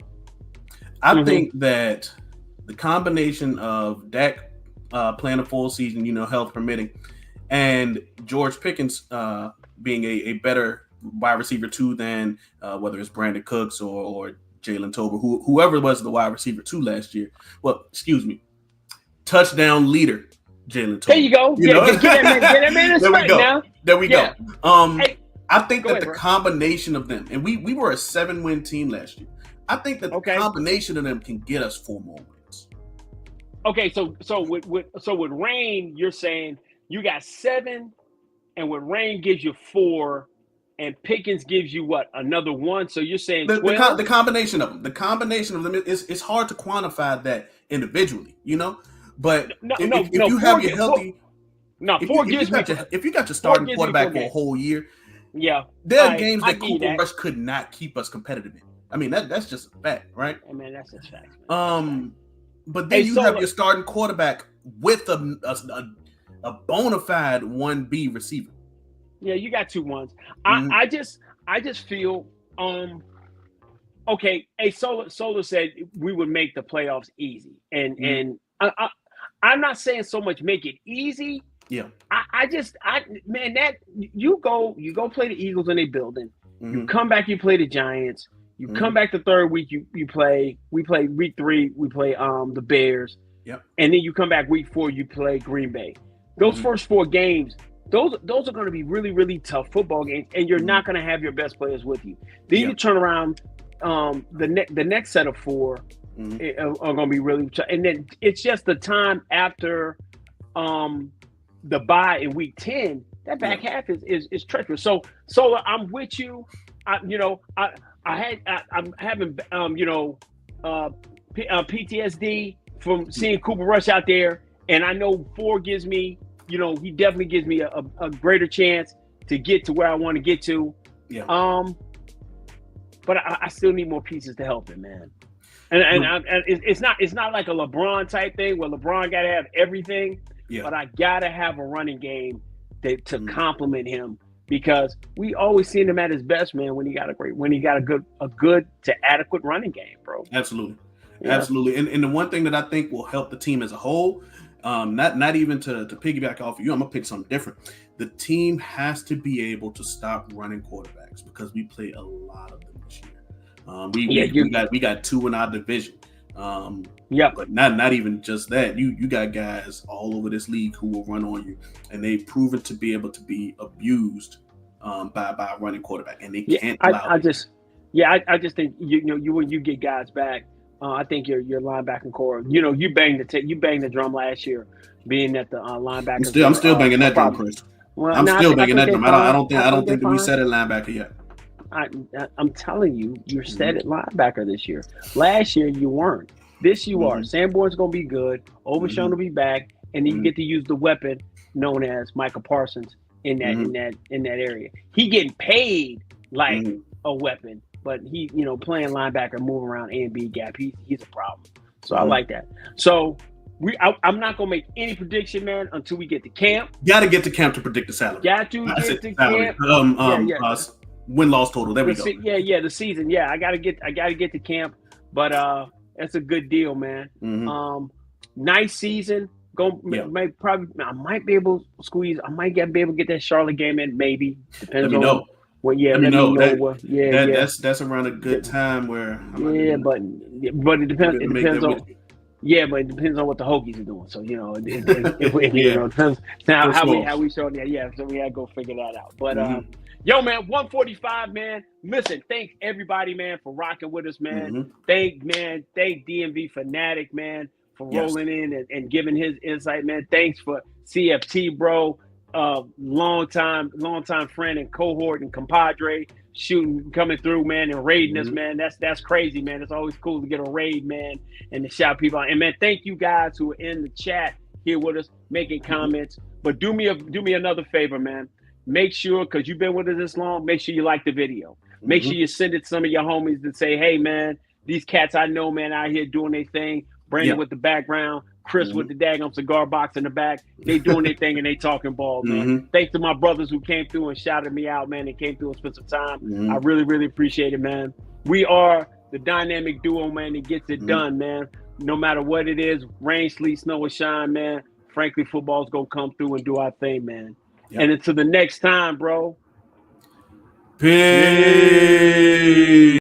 S1: I think that the combination of Dak playing a full season, health permitting, and George Pickens being a better wide receiver 2 than whether it's Brandon Cooks or Jalen Tober, whoever was the wide receiver 2 last year. Well, excuse me, touchdown leader Jalen Tober.
S2: There you go. Get that man in spec now.
S1: There we go. I think that the combination of them, and we were a 7-win team last year. I think that the combination of them can get us 4 more wins.
S2: Okay, so with Rain, you're saying you got 7, and with Rain gives you 4, and Pickens gives you what, another 1? So you're saying 12?
S1: The combination of them. The combination of them it's hard to quantify that individually, But if you have your healthy, if you got your starting quarterback for a whole year, there are games that Cooper Rush could not keep us competitive in. I mean that's just a fact, right?
S2: I mean that's a fact.
S1: But then you have your starting quarterback with a bona fide 1B receiver.
S2: Yeah, you got 2 1s. I just feel okay. Hey, Solar said we would make the playoffs easy, and I'm not saying so much make it easy.
S1: Yeah,
S2: that you go play the Eagles in a building. You come back, you play the Giants. You come back the third week, we play week 3, we play the Bears.
S1: Yep.
S2: And then you come back week 4, you play Green Bay. Those first 4 games, those are going to be really, really tough football games, and you're not going to have your best players with you. Then you turn around, the next set of 4 are going to be really tough. And then it's just the time after the bye in week 10, that back half is treacherous. So I'm with you. I'm having PTSD from seeing Cooper Rush out there, and I know 4 gives me, he definitely gives me a greater chance to get to where I want to get to.
S1: Yeah.
S2: But I still need more pieces to help him, man. And it's not like a LeBron type thing where LeBron got to have everything. Yeah. But I gotta have a running game to complement him, because we always seen him at his best, man, when he got a good to adequate running game, bro.
S1: Absolutely. And the one thing that I think will help the team as a whole, not even to piggyback off of you, I'm gonna pick something different. The team has to be able to stop running quarterbacks, because we play a lot of them this year. We got 2 in our division. But not even just that. You got guys all over this league who will run on you, and they've proven to be able to be abused by a running quarterback, and they can't allow
S2: I just think when you get guys back, I think your linebacking core. You banged the drum last year, being that the linebackers.
S1: I'm still banging that drum, Chris.
S2: Well,
S1: I'm still banging that drum. I don't think that we set a linebacker yet.
S2: I'm telling you, you're set at linebacker this year. Last year you weren't. This you are. Sanborn's gonna be good. Overshown will be back, and then you get to use the weapon known as Michael Parsons in that area. He getting paid like a weapon, but he playing linebacker, moving around A and B gap. He's a problem. So I like that. So I'm not gonna make any prediction, man, until we get to camp.
S1: Got to get to camp to predict the salary.
S2: Got to get to camp.
S1: Win-loss total. There we go.
S2: The season. Yeah, I gotta get to camp, but that's a good deal, man.
S1: Mhm.
S2: Nice season. I might be able to squeeze. I might be able to get that Charlotte game in. Maybe
S1: Let
S2: depends
S1: me
S2: on.
S1: know.
S2: Well, yeah,
S1: Let me know.
S2: That's
S1: around a good time where
S2: but it depends. It depends on. Yeah, but it depends on what the Hokies are doing. So you know, it depends how we show that. Yeah, so we had to go figure that out. But yo, man, 145, man. Listen, thanks everybody, man, for rocking with us, man. Thank DMV Fanatic, man, for rolling in and giving his insight, man. Thanks for CFT, bro. Long time friend and cohort and compadre coming through, man, and raiding us, man. That's crazy, man. It's always cool to get a raid, man, and to shout people out. And man, thank you guys who are in the chat here with us making comments. But do me another favor, man. Make sure, because you've been with us this long, make sure you like the video. Make sure you send it to some of your homies that say, hey, man, these cats I know, man, out here doing their thing. Brandon with the background, Chris with the daggum cigar box in the back. They doing their thing and they talking ball, man. Thanks to my brothers who came through and shouted me out, man, and came through and spent some time. I really, really appreciate it, man. We are the dynamic duo, man, that gets it done, man. No matter what it is, rain, sleet, snow, or shine, man. Frankly, football's going to come through and do our thing, man. And until the next time, bro.
S1: Peace.